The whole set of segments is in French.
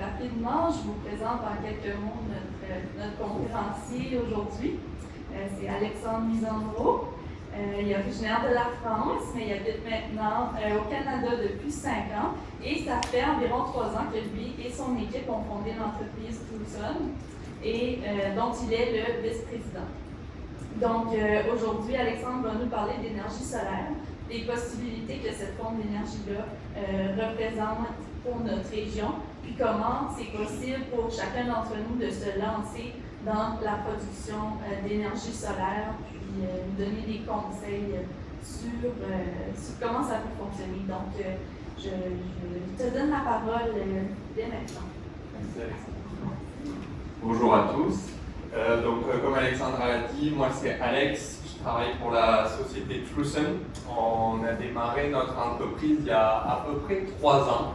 Rapidement, je vous présente en quelques mots notre conférencier aujourd'hui. C'est Alexandre Misandro. Il est originaire de la France, mais il habite maintenant au Canada depuis 5 ans. Et ça fait environ 3 ans que lui et son équipe ont fondé l'entreprise Truson, et dont il est le vice-président. Donc aujourd'hui, Alexandre va nous parler d'énergie solaire, des possibilités que cette forme d'énergie-là représente pour notre région, puis comment c'est possible pour chacun d'entre nous de se lancer dans la production d'énergie solaire, puis nous donner des conseils sur comment ça peut fonctionner. Donc, je te donne la parole dès maintenant. Merci Alexandre. Bonjour à tous. Comme Alexandre l'a dit, moi c'est Alex. Je travaille pour la société Truson. On a démarré notre entreprise il y a à peu près 3 ans.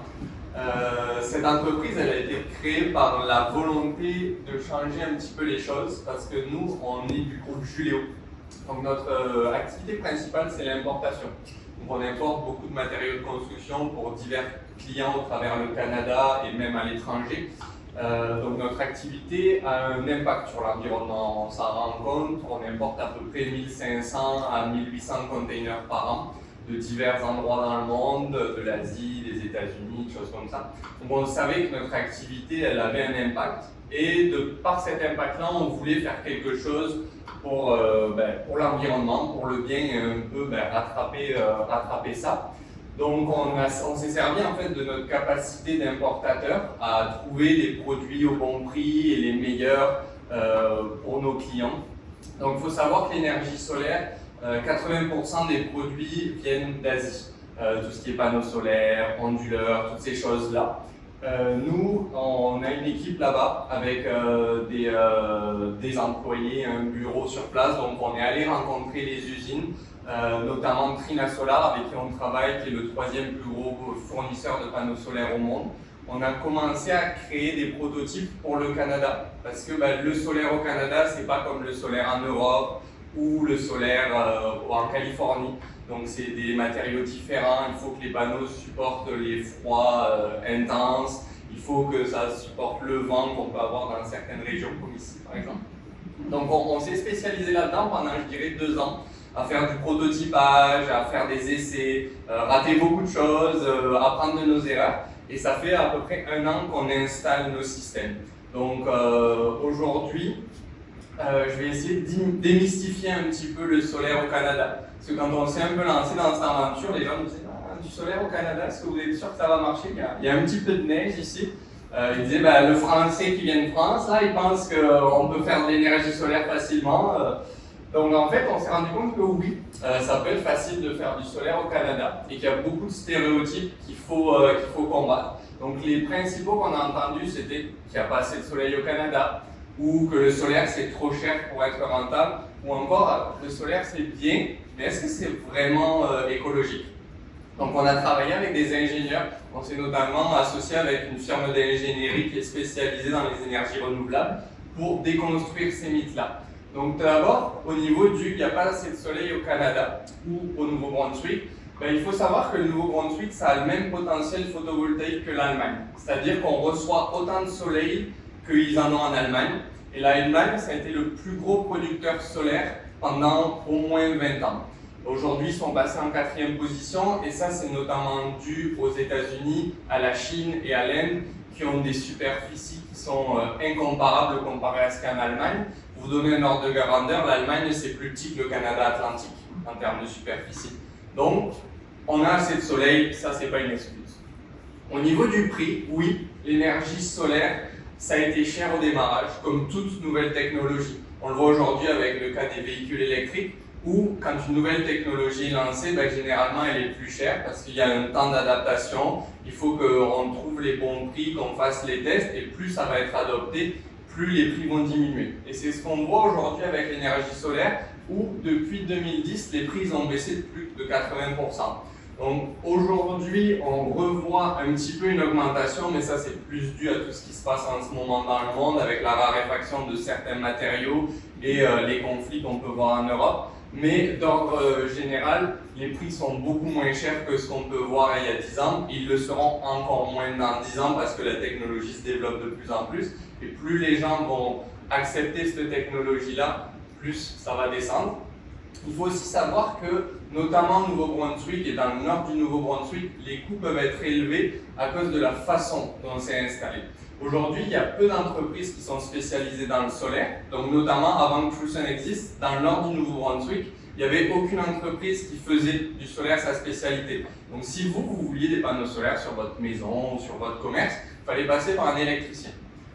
Cette entreprise, elle a été créée par la volonté de changer un petit peu les choses parce que nous, on est du groupe Juléo. Donc notre activité principale, c'est l'importation. Donc on importe beaucoup de matériaux de construction pour divers clients au travers le Canada et même à l'étranger. Donc notre activité a un impact sur l'environnement, on s'en rend compte, on importe à peu près 1500 à 1800 containers par an de divers endroits dans le monde, de l'Asie, des États-Unis, choses comme ça. Donc on savait que notre activité, elle avait un impact, et par cet impact-là, on voulait faire quelque chose pour l'environnement, pour le bien, et un peu rattraper ça. Donc on s'est servi en fait de notre capacité d'importateur à trouver des produits au bon prix et les meilleurs pour nos clients. Donc il faut savoir que l'énergie solaire, 80% des produits viennent d'Asie. Tout ce qui est panneaux solaires, onduleurs, toutes ces choses-là. Nous, on a une équipe là-bas avec des employés, un bureau sur place. Donc on est allé rencontrer les usines, notamment Trina Solar avec qui on travaille, qui est le 3e plus gros fournisseur de panneaux solaires au monde. On a commencé à créer des prototypes pour le Canada parce que le solaire au Canada, c'est pas comme le solaire en Europe ou le solaire en Californie. Donc c'est des matériaux différents, il faut que les panneaux supportent les froids intenses, il faut que ça supporte le vent qu'on peut avoir dans certaines régions comme ici par exemple. Donc on s'est spécialisé là-dedans pendant je dirais 2 ans, à faire du prototypage, à faire des essais, rater beaucoup de choses, apprendre de nos erreurs, et ça fait à peu près 1 an qu'on installe nos systèmes. Donc aujourd'hui, je vais essayer de démystifier un petit peu le solaire au Canada. Parce que quand on s'est un peu lancé dans cette aventure, les gens nous disaient du solaire au Canada, est-ce que vous êtes sûr que ça va marcher? Il y a un petit peu de neige ici. Ils disaient le Français qui vient de France, là, il pense qu'on peut faire de l'énergie solaire facilement. Donc en fait, on s'est rendu compte que oui, ça peut être facile de faire du solaire au Canada et qu'il y a beaucoup de stéréotypes qu'il faut combattre. Donc les principaux qu'on a entendus, c'était qu'il n'y a pas assez de soleil au Canada, ou que le solaire c'est trop cher pour être rentable, ou encore le solaire c'est bien, mais est-ce que c'est vraiment écologique? Donc on a travaillé avec des ingénieurs, on s'est notamment associé avec une firme d'ingénierie qui est spécialisée dans les énergies renouvelables pour déconstruire ces mythes-là. Donc d'abord, au niveau il n'y a pas assez de soleil au Canada ou au Nouveau-Brunswick, il faut savoir que le Nouveau-Brunswick ça a le même potentiel photovoltaïque que l'Allemagne, c'est-à-dire qu'on reçoit autant de soleil qu'ils en ont en Allemagne. Et l'Allemagne, ça a été le plus gros producteur solaire pendant au moins 20 ans. Aujourd'hui, ils sont passés en 4e position, et ça, c'est notamment dû aux États-Unis, à la Chine et à l'Inde, qui ont des superficies qui sont incomparables comparées à ce qu'en Allemagne. Pour vous donner un ordre de grandeur, l'Allemagne, c'est plus petit que le Canada atlantique en termes de superficie. Donc, on a assez de soleil, ça, c'est pas une excuse. Au niveau du prix, oui, l'énergie solaire, ça a été cher au démarrage, comme toute nouvelle technologie. On le voit aujourd'hui avec le cas des véhicules électriques, où quand une nouvelle technologie est lancée, généralement elle est plus chère parce qu'il y a un temps d'adaptation, il faut qu'on trouve les bons prix, qu'on fasse les tests, et plus ça va être adopté, plus les prix vont diminuer. Et c'est ce qu'on voit aujourd'hui avec l'énergie solaire, où depuis 2010, les prix ont baissé de plus de 80%. Donc aujourd'hui, on revoit un petit peu une augmentation, mais ça c'est plus dû à tout ce qui se passe en ce moment dans le monde avec la raréfaction de certains matériaux et les conflits qu'on peut voir en Europe. mais d'ordre général, les prix sont beaucoup moins chers que ce qu'on peut voir il y a 10 ans. Ils le seront encore moins dans 10 ans parce que la technologie se développe de plus en plus. Et plus les gens vont accepter cette technologie-là, plus ça va descendre. Il faut aussi savoir que, notamment au Nouveau-Brunswick et dans le nord du Nouveau-Brunswick, les coûts peuvent être élevés à cause de la façon dont c'est installé. Aujourd'hui, il y a peu d'entreprises qui sont spécialisées dans le solaire. Donc, notamment, avant que Truson existe, dans le nord du Nouveau-Brunswick, il n'y avait aucune entreprise qui faisait du solaire sa spécialité. Donc, si vous vouliez des panneaux solaires sur votre maison ou sur votre commerce, il fallait passer par un électricien.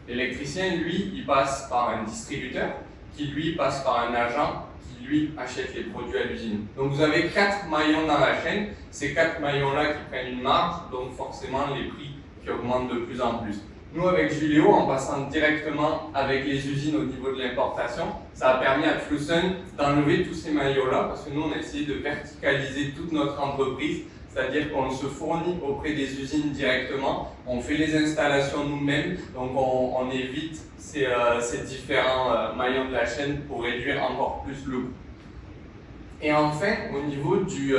L'électricien, lui, il passe par un distributeur qui, lui, passe par un agent qui, lui, achète les produits à l'usine. Donc, vous avez 4 maillons dans la chaîne. Ces 4 maillons-là qui prennent une marge, donc forcément les prix qui augmentent de plus en plus. Nous, avec Juléo, en passant directement avec les usines au niveau de l'importation, ça a permis à Truson d'enlever tous ces maillots-là, parce que nous, on a essayé de verticaliser toute notre entreprise, c'est-à-dire qu'on se fournit auprès des usines directement, on fait les installations nous-mêmes, donc on évite ces différents maillons de la chaîne pour réduire encore plus le coût. Et enfin, au niveau du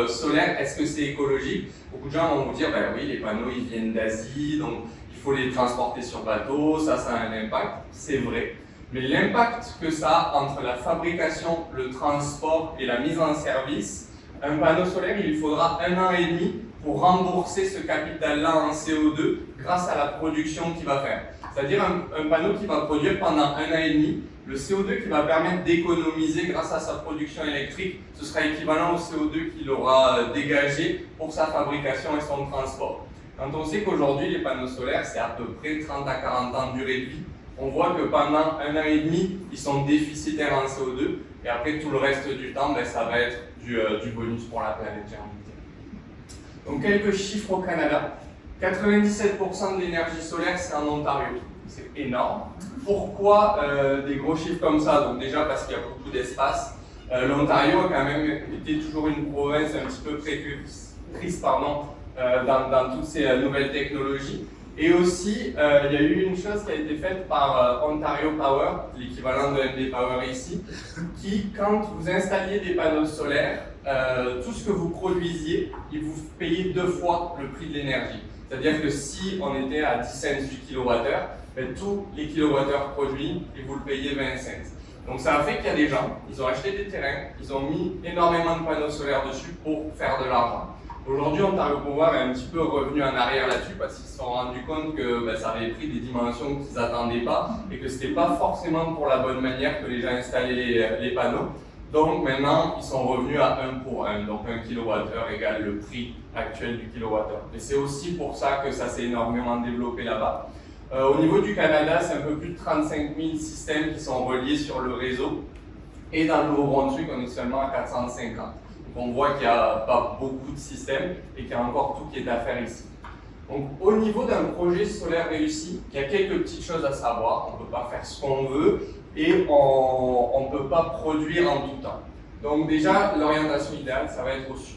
solaire, est-ce que c'est écologique? Beaucoup de gens vont vous dire, ben oui, les panneaux ils viennent d'Asie, donc il faut les transporter sur bateau, ça a un impact, c'est vrai. Mais l'impact que ça a entre la fabrication, le transport et la mise en service, un panneau solaire, il faudra 1 an et demi pour rembourser ce capital-là en CO2 grâce à la production qu'il va faire. C'est-à-dire un panneau qui va produire pendant 1 an et demi, le CO2 qui va permettre d'économiser grâce à sa production électrique, ce sera équivalent au CO2 qu'il aura dégagé pour sa fabrication et son transport. Quand on sait qu'aujourd'hui, les panneaux solaires, c'est à peu près 30 à 40 ans de durée de vie, on voit que pendant 1 an et demi, ils sont déficitaires en CO2, et après tout le reste du temps, ben, ça va être du bonus pour la planète, j'ai envie de dire. Donc quelques chiffres au Canada. 97% de l'énergie solaire, c'est en Ontario. C'est énorme. Pourquoi des gros chiffres comme ça? Donc déjà parce qu'il y a beaucoup d'espace. L'Ontario a quand même été toujours une province un petit peu précurseur dans toutes ces nouvelles technologies. Et aussi, il y a eu une chose qui a été faite par Ontario Power, l'équivalent de MD Power ici, qui, quand vous installiez des panneaux solaires, tout ce que vous produisiez, ils vous payaient 2 fois le prix de l'énergie. C'est-à-dire que si on était à 10 cents du kilowattheure, ben, tous les kilowattheures produits, ils vous le payaient 20 cents. Donc ça a fait qu'il y a des gens, ils ont acheté des terrains, ils ont mis énormément de panneaux solaires dessus pour faire de l'argent. Aujourd'hui, Ontario Power est un petit peu revenu en arrière là-dessus parce qu'ils se sont rendus compte que ben, ça avait pris des dimensions qu'ils n'attendaient pas et que ce n'était pas forcément pour la bonne manière que les gens installaient les panneaux. Donc maintenant, ils sont revenus à 1 pour 1, donc 1 kWh égale le prix actuel du kilowattheure. Et c'est aussi pour ça que ça s'est énormément développé là-bas. Au niveau du Canada, c'est un peu plus de 35 000 systèmes qui sont reliés sur le réseau. Et dans le Nouveau-Brunswick, on est seulement à 450. Donc on voit qu'il n'y a pas beaucoup de systèmes et qu'il y a encore tout qui est à faire ici. Donc au niveau d'un projet solaire réussi, il y a quelques petites choses à savoir. On ne peut pas faire ce qu'on veut et on ne peut pas produire en tout temps. Donc déjà, l'orientation idéale, ça va être au sud.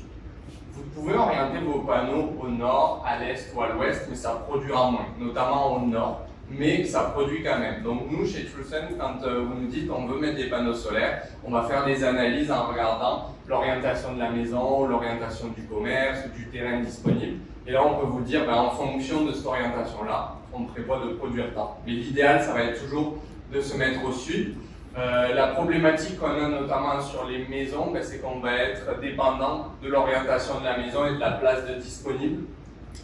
Vous pouvez orienter vos panneaux au nord, à l'est ou à l'ouest, mais ça produira moins, notamment au nord, mais ça produit quand même. Donc nous, chez Truson, quand vous nous dites qu'on veut mettre des panneaux solaires, on va faire des analyses en regardant l'orientation de la maison, l'orientation du commerce, du terrain disponible. Et là, on peut vous dire, en fonction de cette orientation-là, on prévoit de produire tant. Mais l'idéal, ça va être toujours de se mettre au sud. La problématique qu'on a notamment sur les maisons, c'est qu'on va être dépendant de l'orientation de la maison et de la place de disponible.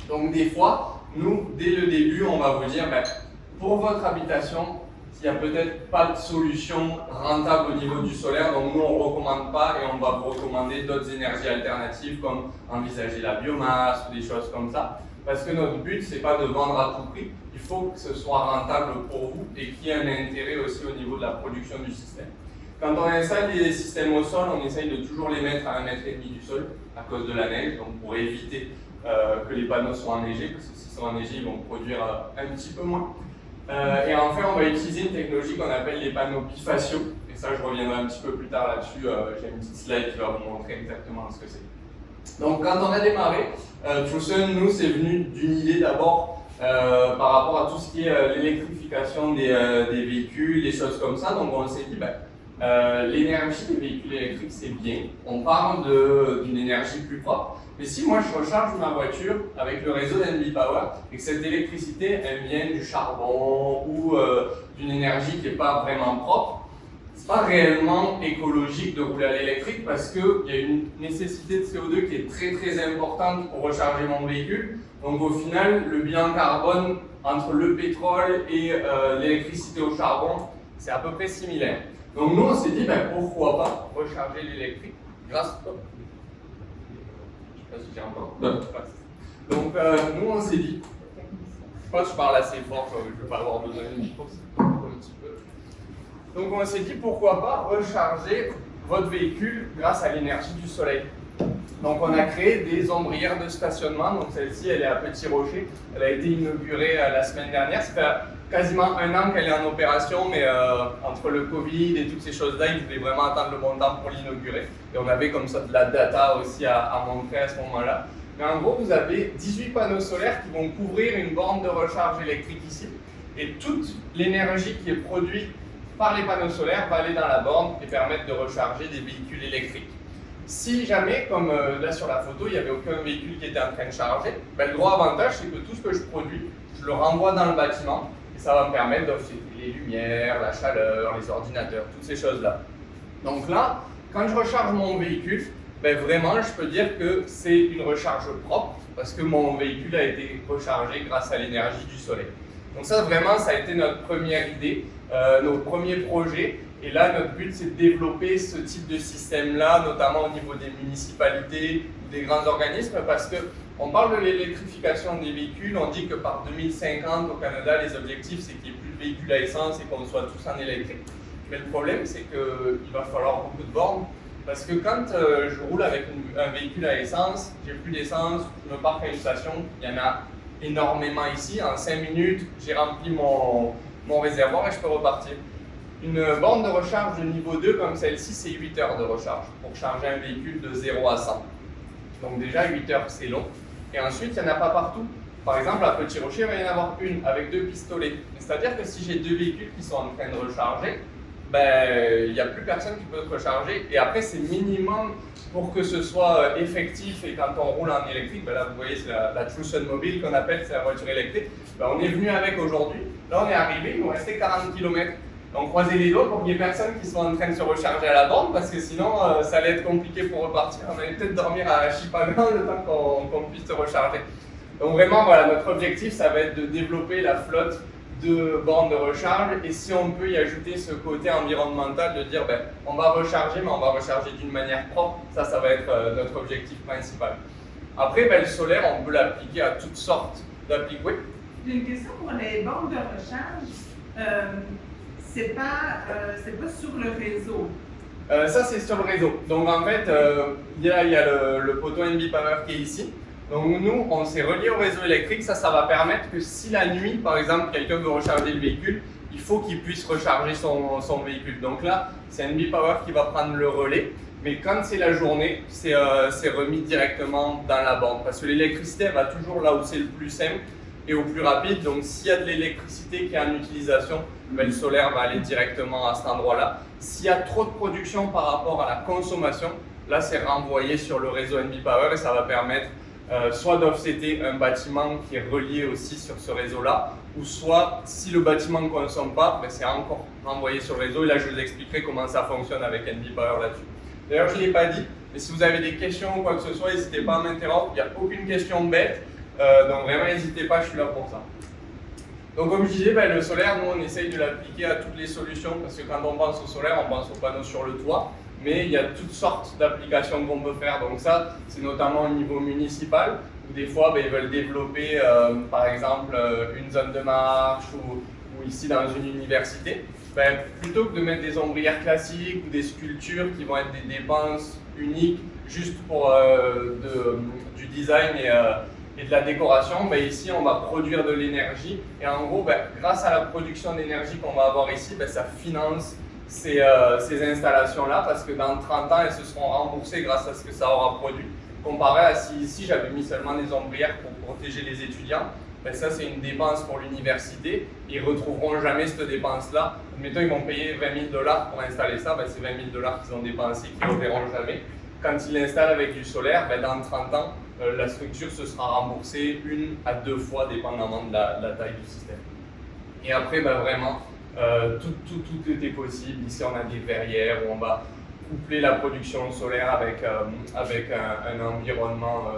Donc des fois, nous, dès le début, on va vous dire, pour votre habitation, il n'y a peut-être pas de solution rentable au niveau du solaire, donc nous, on ne recommande pas et on va vous recommander d'autres énergies alternatives comme envisager la biomasse ou des choses comme ça. Parce que notre but, ce n'est pas de vendre à tout prix, il faut que ce soit rentable pour vous et qu'il y ait un intérêt aussi au niveau de la production du système. Quand on installe les systèmes au sol, on essaye de toujours les mettre à 1,5 m du sol à cause de la neige, donc pour éviter que les panneaux soient enneigés, parce que s'ils sont enneigés, ils vont produire un petit peu moins. Et enfin, on va utiliser une technologie qu'on appelle les panneaux bifaciaux, et ça, je reviendrai un petit peu plus tard là-dessus, j'ai une petite slide qui va vous montrer exactement ce que c'est. Donc quand on a démarré, Truson, nous, c'est venu d'une idée d'abord par rapport à tout ce qui est l'électrification des véhicules, des choses comme ça. Donc on s'est dit, l'énergie des véhicules électriques, c'est bien. On parle d'une énergie plus propre. Mais si moi je recharge ma voiture avec le réseau d'NB Power et que cette électricité elle vient du charbon ou d'une énergie qui n'est pas vraiment propre, c'est pas réellement écologique de rouler à l'électrique parce qu'il y a une nécessité de CO2 qui est très importante pour recharger mon véhicule. Donc au final, le bilan carbone entre le pétrole et l'électricité au charbon, c'est à peu près similaire. Donc nous on s'est dit pourquoi pas recharger l'électrique grâce à... Je sais pas si j'ai encore. Donc nous on s'est dit, je pense que je parle assez fort, je ne vais pas avoir besoin de micro, un petit peu. Donc on s'est dit pourquoi pas recharger votre véhicule grâce à l'énergie du soleil. Donc on a créé des ombrières de stationnement, donc celle-ci elle est à Petit Rocher, elle a été inaugurée la semaine dernière, ça fait quasiment 1 an qu'elle est en opération, mais entre le Covid et toutes ces choses-là, ils voulaient vraiment attendre le bon temps pour l'inaugurer. Et on avait comme ça de la data aussi à montrer à ce moment-là. Mais en gros, vous avez 18 panneaux solaires qui vont couvrir une borne de recharge électrique ici. Et toute l'énergie qui est produite par les panneaux solaires va aller dans la borne et permettre de recharger des véhicules électriques. Si jamais, comme là sur la photo, il n'y avait aucun véhicule qui était en train de charger, le gros avantage c'est que tout ce que je produis, je le renvoie dans le bâtiment et ça va me permettre d'offrir les lumières, la chaleur, les ordinateurs, toutes ces choses-là. Donc là, quand je recharge mon véhicule, vraiment je peux dire que c'est une recharge propre parce que mon véhicule a été rechargé grâce à l'énergie du soleil. Donc ça vraiment, ça a été notre première idée, notre premier projet. Et là, notre but, c'est de développer ce type de système-là, notamment au niveau des municipalités ou des grands organismes, parce qu'on parle de l'électrification des véhicules, on dit que par 2050, au Canada, les objectifs, c'est qu'il n'y ait plus de véhicules à essence et qu'on soit tous en électrique. Mais le problème, c'est qu'il va falloir beaucoup de bornes, parce que quand je roule avec un véhicule à essence, j'ai plus d'essence, je me parque à une station, il y en a énormément ici. En 5 minutes, j'ai rempli mon réservoir et je peux repartir. Une borne de recharge de niveau 2 comme celle-ci, c'est 8 heures de recharge pour charger un véhicule de 0 à 100. Donc déjà 8 heures, c'est long. Et ensuite, il n'y en a pas partout. Par exemple, à Petit Rocher, il va y en avoir une avec 2 pistolets. C'est-à-dire que si j'ai 2 véhicules qui sont en train de recharger, il n'y a plus personne qui peut se recharger. Et après, c'est minimum pour que ce soit effectif. Et quand on roule en électrique, là vous voyez, c'est la TrueSun Mobile qu'on appelle, c'est la voiture électrique. On est venu avec aujourd'hui. Là, on est arrivé, il nous restait 40 km. Donc croisez les doigts pour qu'il n'y ait personne qui soit en train de se recharger à la borne parce que sinon ça allait être compliqué pour repartir. On allait peut-être dormir à Chipagan le temps qu'on puisse se recharger. Donc vraiment voilà, notre objectif ça va être de développer la flotte de bornes de recharge et si on peut y ajouter ce côté environnemental de dire on va recharger mais on va recharger d'une manière propre, ça va être notre objectif principal. Après le solaire on peut l'appliquer à toutes sortes d'applications. Oui. J'ai une question pour les bornes de recharge. C'est pas sur le réseau. Ça, c'est sur le réseau. Donc, en fait, il y a le poteau NB Power qui est ici. Donc, nous, on s'est relié au réseau électrique. Ça va permettre que si la nuit, par exemple, quelqu'un veut recharger le véhicule, il faut qu'il puisse recharger son véhicule. Donc là, c'est NB Power qui va prendre le relais. Mais quand c'est la journée, c'est remis directement dans la borne. Parce que l'électricité, elle va toujours là où c'est le plus simple et au plus rapide. Donc, s'il y a de l'électricité qui est en utilisation, le solaire va aller directement à cet endroit-là. S'il y a trop de production par rapport à la consommation, là, c'est renvoyé sur le réseau NB Power et ça va permettre soit d'offsetter un bâtiment qui est relié aussi sur ce réseau-là, ou soit, si le bâtiment ne consomme pas, c'est encore renvoyé sur le réseau. Et là, je vous expliquerai comment ça fonctionne avec NB Power là-dessus. D'ailleurs, je ne l'ai pas dit, mais si vous avez des questions ou quoi que ce soit, n'hésitez pas à m'interrompre. Il n'y a aucune question bête. Donc vraiment, n'hésitez pas, je suis là pour ça. Donc comme je disais, le solaire, nous on essaye de l'appliquer à toutes les solutions parce que quand on pense au solaire, on pense aux panneaux sur le toit, mais il y a toutes sortes d'applications qu'on peut faire. Donc ça, c'est notamment au niveau municipal, où des fois ils veulent développer par exemple une zone de marche ou ici dans une université. Plutôt que de mettre des ombrières classiques ou des sculptures qui vont être des dépenses uniques juste pour du design et de la décoration, ici on va produire de l'énergie et en gros grâce à la production d'énergie qu'on va avoir ici, ça finance ces installations-là parce que dans 30 ans elles se seront remboursées grâce à ce que ça aura produit comparé à si ici j'avais mis seulement des ombrières pour protéger les étudiants. ben ça c'est une dépense pour l'université, ils ne retrouveront jamais cette dépense-là. Admettons, ils vont payer 20 000 $ pour installer ça, ben c'est 20 000 $ qu'ils ont dépensé, qu'ils ne reverront jamais. Quand ils l'installent avec du solaire, ben dans 30 ans, la structure se sera remboursée 1 à 2 fois, dépendamment de la taille du système. Et après, ben vraiment, tout est possible. Ici, on a des verrières où on va coupler la production solaire avec un environnement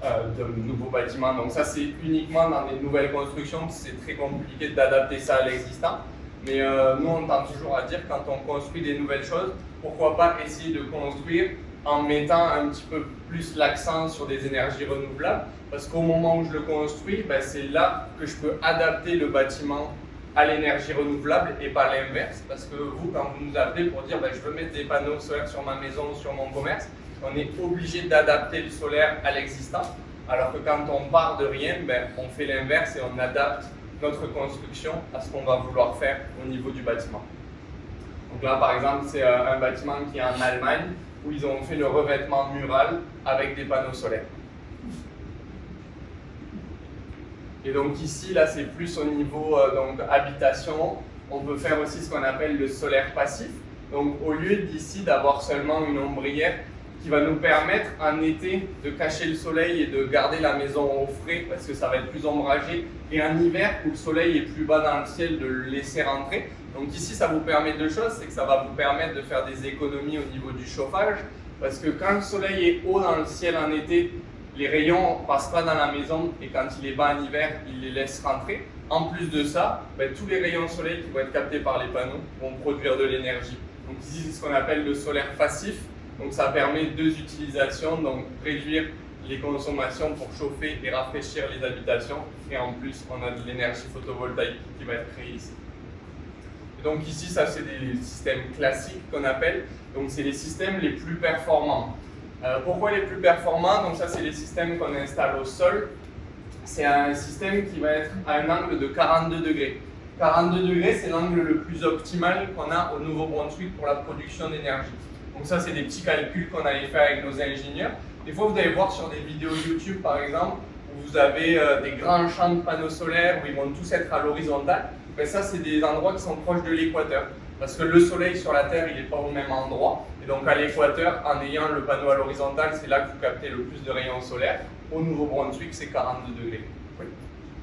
de nouveaux bâtiments. Donc ça, c'est uniquement dans les nouvelles constructions, c'est très compliqué d'adapter ça à l'existant. Mais nous, on tend toujours à dire, quand on construit des nouvelles choses, pourquoi pas essayer de construire en mettant un petit peu plus l'accent sur des énergies renouvelables, parce qu'au moment où je le construis, ben, c'est là que je peux adapter le bâtiment à l'énergie renouvelable et pas l'inverse, parce que vous, quand vous nous appelez pour dire ben, je veux mettre des panneaux solaires sur ma maison, sur mon commerce, on est obligé d'adapter le solaire à l'existant, alors que quand on part de rien, ben, on fait l'inverse et on adapte notre construction à ce qu'on va vouloir faire au niveau du bâtiment. Donc là, par exemple, c'est un bâtiment qui est en Allemagne, où ils ont fait le revêtement mural avec des panneaux solaires. Et donc ici, là, c'est plus au niveau donc, habitation. On peut faire aussi ce qu'on appelle le solaire passif. Donc au lieu d'ici d'avoir seulement une ombrière qui va nous permettre en été de cacher le soleil et de garder la maison au frais parce que ça va être plus ombragé, et en hiver où le soleil est plus bas dans le ciel, de le laisser rentrer. Donc ici, ça vous permet deux choses, c'est que ça va vous permettre de faire des économies au niveau du chauffage, parce que quand le soleil est haut dans le ciel en été, les rayons ne passent pas dans la maison, et quand il est bas en hiver, il les laisse rentrer. En plus de ça, ben, tous les rayons soleil qui vont être captés par les panneaux vont produire de l'énergie. Donc ici, c'est ce qu'on appelle le solaire passif. Donc ça permet deux utilisations, donc réduire les consommations pour chauffer et rafraîchir les habitations, et en plus, on a de l'énergie photovoltaïque qui va être créée ici. Donc ici, ça c'est des systèmes classiques qu'on appelle, donc c'est les systèmes les plus performants. Pourquoi les plus performants? Donc ça c'est les systèmes qu'on installe au sol. C'est un système qui va être à un angle de 42 degrés. 42 degrés, c'est l'angle le plus optimal qu'on a au Nouveau-Brunswick pour la production d'énergie. Donc ça c'est des petits calculs qu'on avait fait avec nos ingénieurs. Des fois vous allez voir sur des vidéos YouTube par exemple, où vous avez des grands champs de panneaux solaires où ils vont tous être à l'horizontale. Mais ça, c'est des endroits qui sont proches de l'équateur. Parce que le soleil sur la Terre, il n'est pas au même endroit. Et donc à l'équateur, en ayant le panneau à l'horizontale, c'est là que vous captez le plus de rayons solaires. Au Nouveau-Brunswick, c'est 42 degrés. Oui.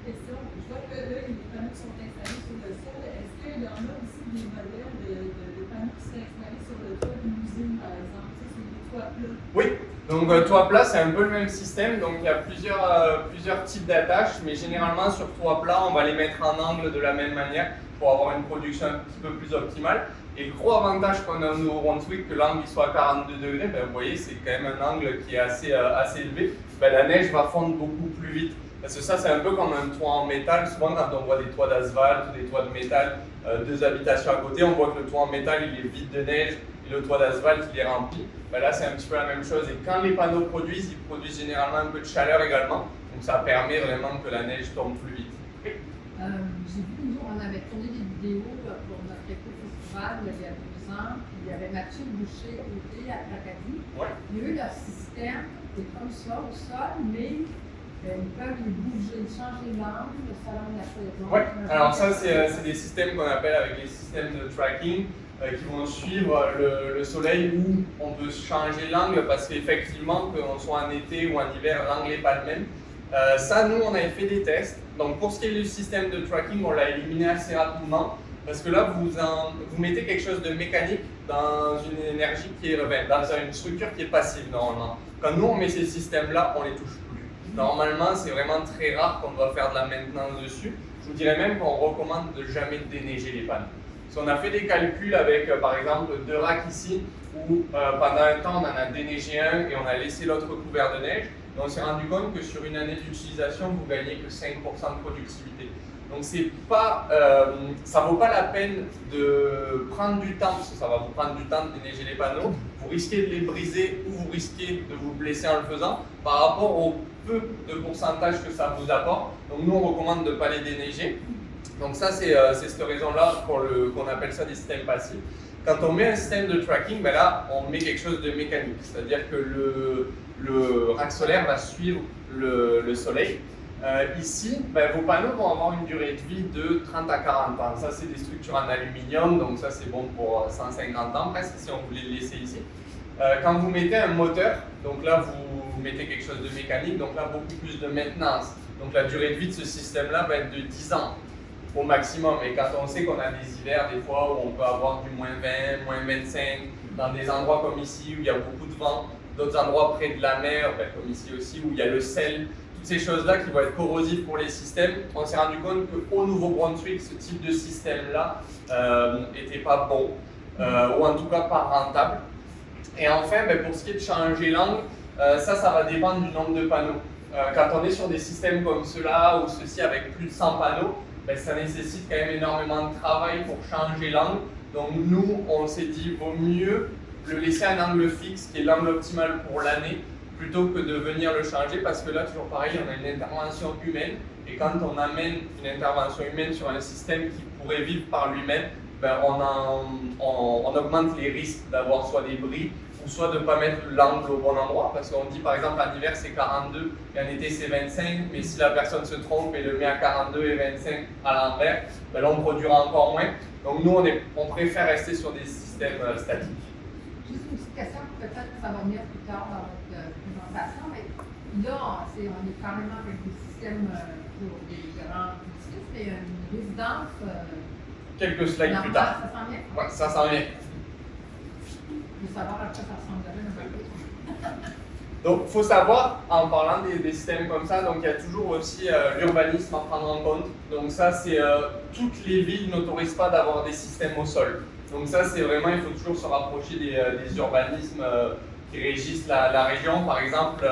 Question, je vois que là, les panneaux sont installés sur le sol. Est-ce qu'il y en a aussi des modèles de panneaux qui sont installés sur le toit d'une usine, par exemple? Ça, c'est des toits plats. Oui. Donc toit plat, c'est un peu le même système, donc il y a plusieurs types d'attaches, mais généralement sur toit plat, on va les mettre en angle de la même manière pour avoir une production un petit peu plus optimale. Et le gros avantage qu'on a au Nouveau-Brunswick, que l'angle soit à 42 degrés, ben, vous voyez, c'est quand même un angle qui est assez élevé, ben, la neige va fondre beaucoup plus vite. Parce que ça, c'est un peu comme un toit en métal. Souvent, quand on voit des toits d'asphalte ou des toits de métal, deux habitations à côté, on voit que le toit en métal, il est vide de neige, et le toit d'asphalte, il est rempli. Ben là, c'est un petit peu la même chose. Et quand les panneaux produisent, ils produisent généralement un peu de chaleur également. Donc ça permet vraiment que la neige tombe plus vite. J'ai vu, nous, on avait tourné des vidéos pour notre éco-festival il y a 2 ans. Puis il y avait Mathieu Boucher côté à Tracadie. Ouais. Et eux, leur système est comme ça au sol, mais ils peuvent les bouger, changer l'angle, le salon de la saison. Oui, alors ça, c'est des systèmes qu'on appelle avec les systèmes de tracking qui vont suivre le soleil, où on peut changer l'angle parce qu'effectivement, qu'on soit en été ou en hiver, l'angle n'est pas le même. Ça, nous, on avait fait des tests. Donc, pour ce qui est du système de tracking, on l'a éliminé assez rapidement parce que là, vous mettez quelque chose de mécanique dans une énergie qui est, dans une structure qui est passive normalement. Quand nous, on met ces systèmes-là, on les touche plus. Normalement, c'est vraiment très rare qu'on doit faire de la maintenance dessus. Je vous dirais même qu'on recommande de jamais déneiger les panneaux. Si on a fait des calculs avec, par exemple, 2 racks ici, où pendant un temps, on en a déneigé un et on a laissé l'autre couvert de neige, et on s'est rendu compte que sur une année d'utilisation, vous gagnez que 5% de productivité. Donc ça ne vaut pas la peine de prendre du temps, parce que ça va vous prendre du temps de déneiger les panneaux. Vous risquez de les briser ou vous risquez de vous blesser en le faisant par rapport au peu de pourcentage que ça vous apporte. Donc nous, on recommande de ne pas les déneiger. Donc ça, c'est cette raison-là qu'on appelle ça des systèmes passifs. Quand on met un système de tracking, ben là, on met quelque chose de mécanique. C'est-à-dire que le rack solaire va suivre le soleil. Ici, vos panneaux vont avoir une durée de vie de 30 à 40 ans. Ça, c'est des structures en aluminium, donc ça, c'est bon pour 150 ans presque, si on voulait le laisser ici. Quand vous mettez un moteur, donc là, vous mettez quelque chose de mécanique, donc là, beaucoup plus de maintenance. Donc la durée de vie de ce système-là va être de 10 ans au maximum. Et quand on sait qu'on a des hivers, des fois, où on peut avoir du moins 20, moins 25, dans des endroits comme ici, où il y a beaucoup de vent, d'autres endroits près de la mer, comme ici aussi, où il y a le sel, toutes ces choses-là qui vont être corrosives pour les systèmes, on s'est rendu compte qu'au Nouveau-Brunswick, ce type de système-là n'était pas bon, ou en tout cas pas rentable. Et enfin, pour ce qui est de changer l'angle, ça va dépendre du nombre de panneaux. Quand on est sur des systèmes comme ceux-là, ou ceux-ci avec plus de 100 panneaux, ça nécessite quand même énormément de travail pour changer l'angle. Donc nous, on s'est dit, vaut mieux le laisser à un angle fixe, qui est l'angle optimal pour l'année, plutôt que de venir le changer, parce que là, toujours pareil, on a une intervention humaine, et quand on amène une intervention humaine sur un système qui pourrait vivre par lui-même, on augmente les risques d'avoir soit des bris, ou soit de ne pas mettre l'angle au bon endroit, parce qu'on dit par exemple en hiver c'est 42 et en été c'est 25, mais si la personne se trompe et le met à 42 et 25 à l'envers, là on produira encore moins. Donc nous on préfère rester sur des systèmes statiques. Juste une petite question, peut-être que ça va venir plus tard dans votre présentation, mais là on est carrément avec des systèmes pour des grands édifices, mais une résidence. Quelques slides plus tard. Ça s'en vient? Oui, ça s'en vient. Je veux savoir à quoi ça ressemblerait dans ma vie. Donc, il faut savoir, en parlant des systèmes comme ça, donc il y a toujours aussi l'urbanisme à prendre en compte. Donc ça, c'est toutes les villes n'autorisent pas d'avoir des systèmes au sol. Donc ça, c'est vraiment, il faut toujours se rapprocher des urbanismes qui régissent la région. Par exemple,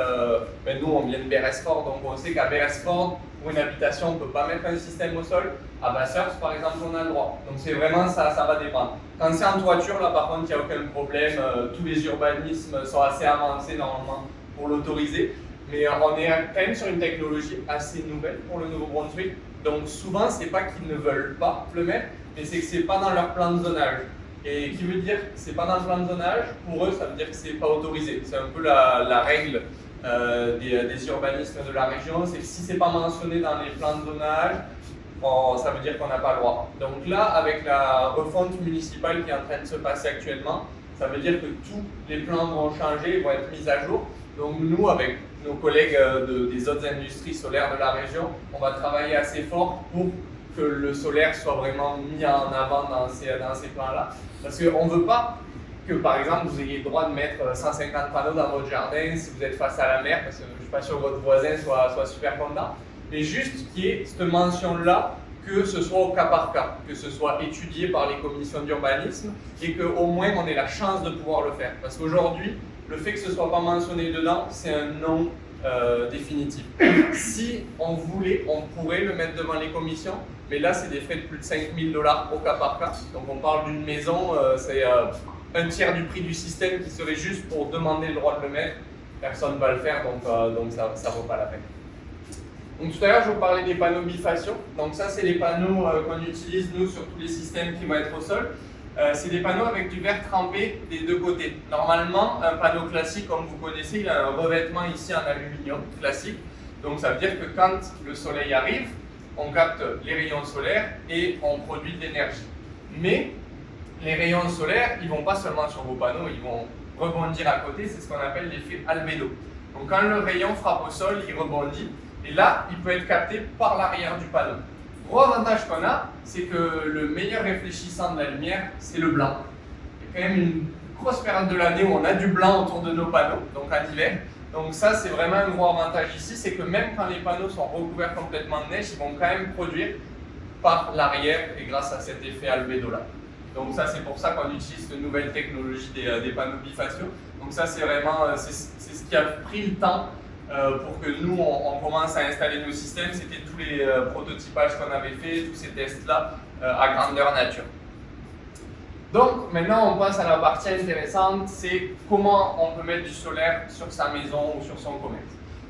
nous, on vient de Beresford, donc on sait qu'à Beresford, pour une habitation, on ne peut pas mettre un système au sol. À Bathurst, par exemple, on a le droit. Donc c'est vraiment ça va dépendre. Quand c'est en toiture, là par contre, il n'y a aucun problème. Tous les urbanismes sont assez avancés normalement pour l'autoriser. Mais on est quand même sur une technologie assez nouvelle pour le Nouveau-Brunswick. Donc souvent, c'est pas qu'ils ne veulent pas le mettre, mais c'est que c'est pas dans leur plan de zonage. Et qui veut dire que c'est pas dans le plan de zonage, pour eux, ça veut dire que c'est pas autorisé. C'est un peu la règle des urbanismes de la région, c'est que si c'est pas mentionné dans les plans de zonage, ça veut dire qu'on n'a pas le droit. Donc là, avec la refonte municipale qui est en train de se passer actuellement, ça veut dire que tous les plans vont changer, vont être mis à jour. Donc nous, avec nos collègues des autres industries solaires de la région, on va travailler assez fort pour que le solaire soit vraiment mis en avant dans ces plans-là. Parce qu'on ne veut pas que, par exemple, vous ayez le droit de mettre 150 panneaux dans votre jardin si vous êtes face à la mer, parce que je ne suis pas sûr que votre voisin soit super content. Mais juste qu'il y ait cette mention-là, que ce soit au cas par cas, que ce soit étudié par les commissions d'urbanisme et qu'au moins on ait la chance de pouvoir le faire. Parce qu'aujourd'hui, le fait que ce ne soit pas mentionné dedans, c'est un non définitif. Si on voulait, on pourrait le mettre devant les commissions, mais là c'est des frais de plus de 5 000 $ au cas par cas. Donc on parle d'une maison, c'est un tiers du prix du système qui serait juste pour demander le droit de le mettre. Personne ne va le faire, donc ça ne vaut pas la peine. Donc tout à l'heure, je vous parlais des panneaux bifaciaux. Donc ça, c'est les panneaux qu'on utilise, nous, sur tous les systèmes qui vont être au sol. C'est des panneaux avec du verre trempé des deux côtés. Normalement, un panneau classique, comme vous connaissez, il a un revêtement ici en aluminium classique. Donc ça veut dire que quand le soleil arrive, on capte les rayons solaires et on produit de l'énergie. Mais les rayons solaires, ils ne vont pas seulement sur vos panneaux, ils vont rebondir à côté, c'est ce qu'on appelle l'effet albédo. Donc quand le rayon frappe au sol, il rebondit. Et là, il peut être capté par l'arrière du panneau. Gros avantage qu'on a, c'est que le meilleur réfléchissant de la lumière, c'est le blanc. Il y a quand même une grosse période de l'année où on a du blanc autour de nos panneaux, donc en hiver. Donc ça, c'est vraiment un gros avantage ici, c'est que même quand les panneaux sont recouverts complètement de neige, ils vont quand même produire par l'arrière et grâce à cet effet albédo-là. Donc ça, c'est pour ça qu'on utilise cette nouvelle technologie des panneaux bifaciaux. Donc ça, c'est vraiment c'est ce qui a pris le temps pour que nous, on commence à installer nos systèmes. C'était tous les prototypages qu'on avait fait, tous ces tests-là à grandeur nature. Donc maintenant, on passe à la partie intéressante, c'est comment on peut mettre du solaire sur sa maison ou sur son commerce.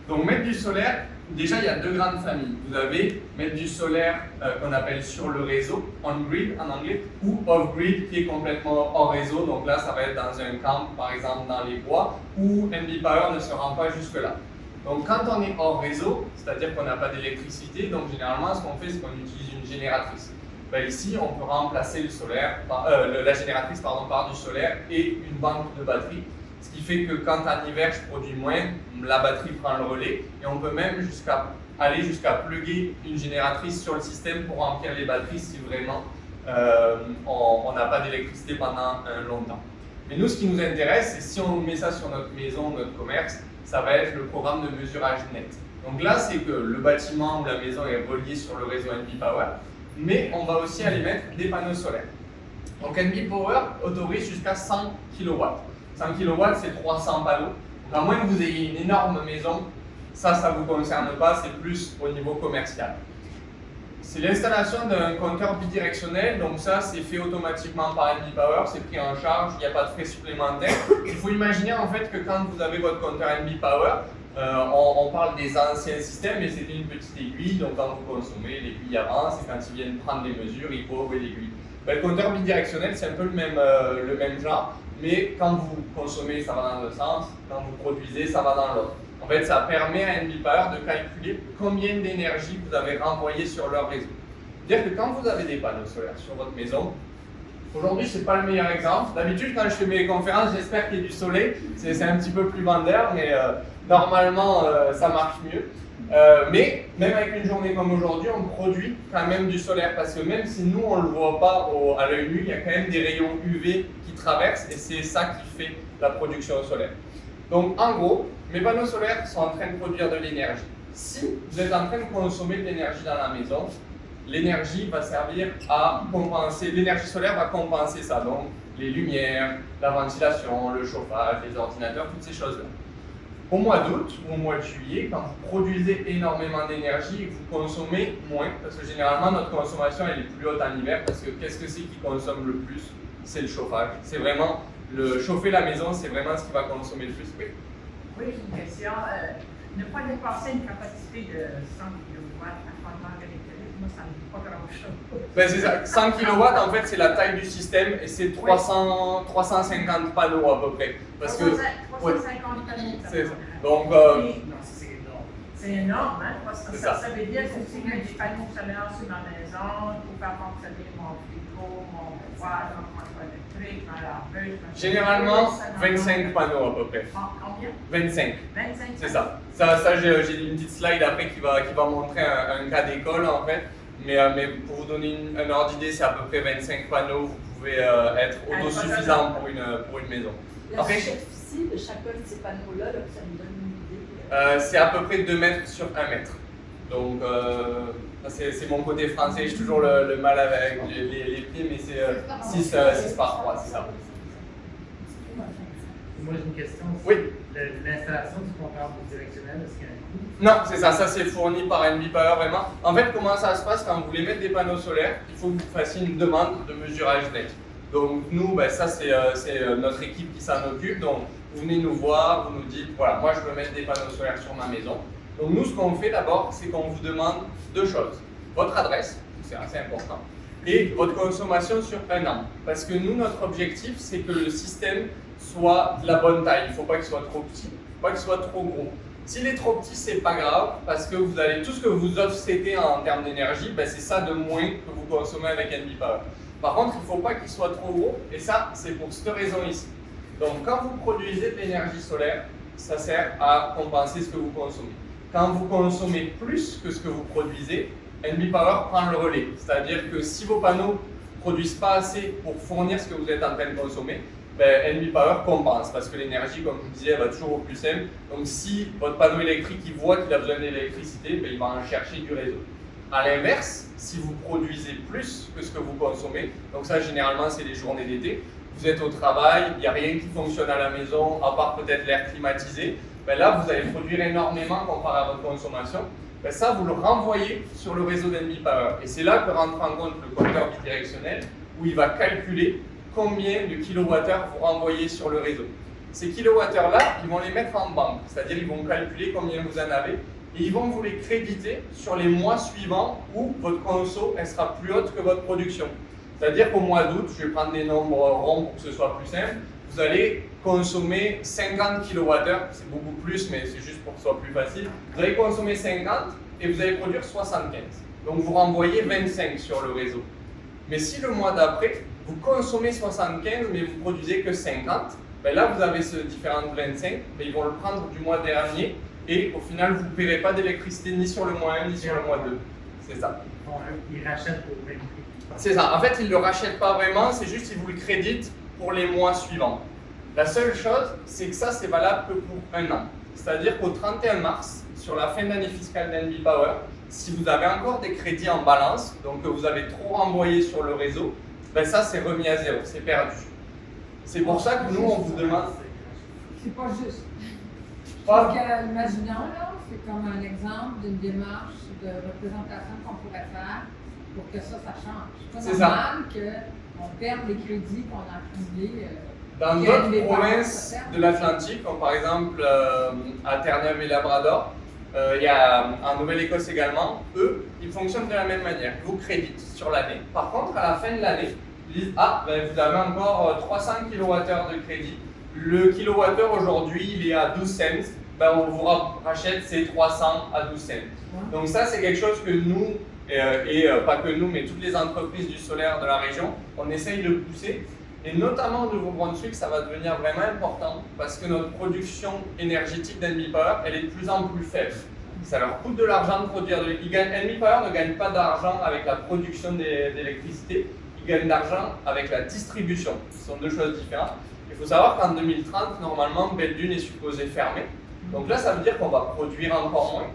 Donc mettre du solaire, déjà il y a deux grandes familles. Vous avez mettre du solaire qu'on appelle sur le réseau, on-grid en anglais, ou off-grid qui est complètement hors réseau. Donc là, ça va être dans un camp, par exemple dans les bois, où NB Power ne se rend pas jusque-là. Donc quand on est hors réseau, c'est-à-dire qu'on n'a pas d'électricité, donc généralement ce qu'on fait, c'est qu'on utilise une génératrice. Ben ici, on peut remplacer la génératrice par du solaire et une banque de batterie, ce qui fait que quand en hiver je produis moins, la batterie prend le relais et on peut même aller jusqu'à plugger une génératrice sur le système pour remplir les batteries si vraiment on n'a pas d'électricité pendant longtemps. Mais nous, ce qui nous intéresse, c'est si on met ça sur notre maison, notre commerce, ça va être le programme de mesurage net. Donc là, c'est que le bâtiment ou la maison est relié sur le réseau NB Power, mais on va aussi aller mettre des panneaux solaires. Donc NB Power autorise jusqu'à 100 kW. 100 kW, c'est 300 panneaux. Donc à moins que vous ayez une énorme maison, ça ne vous concerne pas, c'est plus au niveau commercial. C'est l'installation d'un compteur bidirectionnel, donc ça c'est fait automatiquement par NB Power, c'est pris en charge, il n'y a pas de frais supplémentaires. Il faut imaginer en fait que quand vous avez votre compteur NB Power, on parle des anciens systèmes, mais c'était une petite aiguille, donc quand vous consommez, l'aiguille avance, et quand ils viennent prendre les mesures, ils couvrent l'aiguille. Ben, le compteur bidirectionnel, c'est un peu le même genre, mais quand vous consommez, ça va dans le sens, quand vous produisez, ça va dans l'autre. En fait, ça permet à NB Power de calculer combien d'énergie vous avez renvoyé sur leur réseau. C'est-à-dire que quand vous avez des panneaux solaires sur votre maison, aujourd'hui, ce n'est pas le meilleur exemple. D'habitude, quand je fais mes conférences, j'espère qu'il y ait du soleil. C'est un petit peu plus vendeur, mais normalement, ça marche mieux. Mais même avec une journée comme aujourd'hui, on produit quand même du solaire parce que même si nous, on ne le voit pas à l'œil nu, il y a quand même des rayons UV qui traversent et c'est ça qui fait la production solaire. Donc en gros, mes panneaux solaires sont en train de produire de l'énergie. Si vous êtes en train de consommer de l'énergie dans la maison, l'énergie va servir à compenser, l'énergie solaire va compenser ça, donc les lumières, la ventilation, le chauffage, les ordinateurs, toutes ces choses-là. Au mois d'août ou au mois de juillet, quand vous produisez énormément d'énergie et que vous consommez moins, parce que généralement notre consommation elle est plus haute en hiver, parce que qu'est-ce que c'est qui consomme le plus? C'est le chauffage. C'est vraiment, chauffer la maison, c'est vraiment ce qui va consommer le plus. Oui. Oui, j'ai une question. Ne pas dépasser une capacité de 100 kW à fondement électrique, moi, ça ne me dit pas grand-chose. Ben, c'est ça. 100 kW, en fait, c'est la taille du système et c'est 350 panneaux à peu près. Parce que, 350 panneaux. C'est ça. Donc, Non, c'est énorme. C'est énorme, hein? Parce que ça veut dire que si j'ai des panneaux solaires sur ma maison, pour faire fonctionner mon frigo, mon foie, mon électrique, ma laveuse, généralement, 25 panneaux à peu près. Combien? 25. 25 C'est ça. Ça j'ai une petite slide après qui va montrer un cas d'école en fait. Mais pour vous donner un ordre d'idée, c'est à peu près 25 panneaux. Vous pouvez être autosuffisant pour une maison. La Après, superficie de chacun de ces panneaux-là, là, ça me donne une idée. c'est à peu près 2 mètres sur 1 mètre. Donc, c'est mon côté français. J'ai toujours le mal avec les pieds, mais c'est 6 par 3, c'est ça. Moi j'ai une question. Oui. L'installation du compteur bidirectionnel, est-ce qu'il y a un coût? Non, c'est ça, c'est fourni par NB Power vraiment. En fait, comment ça se passe quand vous voulez mettre des panneaux solaires? Il faut que vous fassiez une demande de mesurage net. Donc nous, ben, ça c'est notre équipe qui s'en occupe. Donc vous venez nous voir, vous nous dites, voilà, moi je veux mettre des panneaux solaires sur ma maison. Donc nous, ce qu'on fait d'abord, c'est qu'on vous demande 2 choses. Votre adresse, c'est assez important, et votre consommation sur 1 an. Parce que nous, notre objectif, c'est que le système soit de la bonne taille. Il ne faut pas qu'il soit trop petit, il ne faut pas qu'il soit trop gros. S'il est trop petit, c'est pas grave, parce que vous allez, tout ce que vous offsetez en termes d'énergie, ben, c'est ça de moins que vous consommez avec NB Power. Par contre, il ne faut pas qu'il soit trop gros, et ça, c'est pour cette raison ici. Donc, quand vous produisez de l'énergie solaire, ça sert à compenser ce que vous consommez. Quand vous consommez plus que ce que vous produisez, NB Power prend le relais. C'est-à-dire que si vos panneaux ne produisent pas assez pour fournir ce que vous êtes en train de consommer, ben, NB Power compense parce que l'énergie, comme je vous disais, elle va toujours au plus simple. Donc si votre panneau électrique il voit qu'il a besoin d'électricité, ben, il va en chercher du réseau. A l'inverse, si vous produisez plus que ce que vous consommez, donc ça généralement c'est les journées d'été, vous êtes au travail, il n'y a rien qui fonctionne à la maison, à part peut-être l'air climatisé, ben là vous allez produire énormément comparé à votre consommation. Ben ça vous le renvoyez sur le réseau d'NB Power. Et c'est là que rentre en compte le compteur bidirectionnel où il va calculer combien de kilowattheures vous renvoyez sur le réseau. Ces kilowattheures-là, ils vont les mettre en banque, c'est-à-dire ils vont calculer combien vous en avez et ils vont vous les créditer sur les mois suivants où votre conso elle sera plus haute que votre production. C'est-à-dire qu'au mois d'août, je vais prendre des nombres ronds pour que ce soit plus simple, vous allez consommer 50 kWh, c'est beaucoup plus, mais c'est juste pour que ce soit plus facile. Vous allez consommer 50 et vous allez produire 75. Donc vous renvoyez 25 sur le réseau. Mais si le mois d'après, vous consommez 75 mais vous produisez que 50, ben là vous avez ce différent de 25, mais ils vont le prendre du mois dernier et au final vous ne paierez pas d'électricité ni sur le mois 1 ni sur le mois 2. C'est ça. Bon, ils rachètent pour le même prix. C'est ça. En fait, ils ne le rachètent pas vraiment, c'est juste qu'ils vous le créditent pour les mois suivants. La seule chose, c'est que ça, c'est valable que pour un an. C'est-à-dire qu'au 31 mars, sur la fin d'année fiscale d'NB Power, si vous avez encore des crédits en balance, donc que vous avez trop renvoyé sur le réseau, ben ça, c'est remis à zéro, c'est perdu. C'est pour ça que nous, on vous demande... C'est pas juste. Pas- Parce que, imaginons, là, c'est comme un exemple d'une démarche de représentation qu'on pourrait faire pour que ça change. C'est C'est ça. pas normal qu'on perde les crédits qu'on a accumulés. Dans Il y a d'autres des provinces parts, de l'Atlantique, comme par exemple à Terre-Neuve et Labrador, il y a en Nouvelle-Écosse également, eux, ils fonctionnent de la même manière. Ils vous créditent sur l'année. Par contre, à la fin de l'année, ils disent « Ah, ben, vous avez encore 300 kWh de crédit. Le kilowattheure aujourd'hui, il est à 12 cents. Ben, on vous rachète ces 300 à 12 cents. » Donc ça, c'est quelque chose que nous, pas que nous, mais toutes les entreprises du solaire de la région, on essaye de pousser. Et notamment au Nouveau-Brunswick, ça va devenir vraiment important parce que notre production énergétique d'NB Power, elle est de plus en plus faible. Ça leur coûte de l'argent de produire. NB Power ne gagne pas d'argent avec la production d'électricité, ils gagnent d'argent avec la distribution. Ce sont deux choses différentes. Il faut savoir qu'en 2030, normalement, Belle-Dune est supposée fermer. Donc là, ça veut dire qu'on va produire encore moins.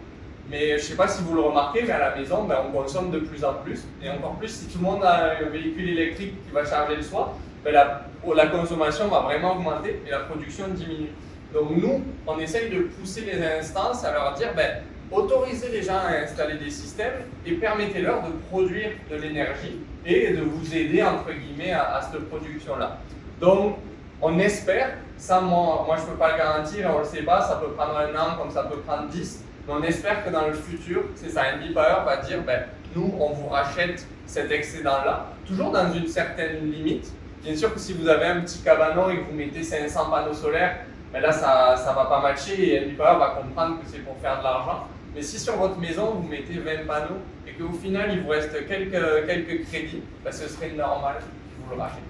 Mais je ne sais pas si vous le remarquez, mais à la maison, ben, on consomme de plus en plus. Et encore plus, si tout le monde a un véhicule électrique qui va charger le soir, ben la consommation va vraiment augmenter et la production diminue. Donc nous, on essaye de pousser les instances à leur dire, ben, autorisez les gens à installer des systèmes et permettez-leur de produire de l'énergie et de vous aider, entre guillemets, à cette production-là. Donc, on espère, ça moi je ne peux pas le garantir, on ne le sait pas, ça peut prendre un an comme ça peut prendre 10, mais on espère que dans le futur, c'est ça, NB Power va dire, ben, nous, on vous rachète cet excédent-là, toujours dans une certaine limite. Bien sûr que si vous avez un petit cabanon et que vous mettez 500 panneaux solaires, ben là, ça ne va pas matcher et NB Power va comprendre que c'est pour faire de l'argent. Mais si sur votre maison, vous mettez 20 panneaux et qu'au final, il vous reste quelques crédits, ben, ce serait normal qu'ils vous le rachètent.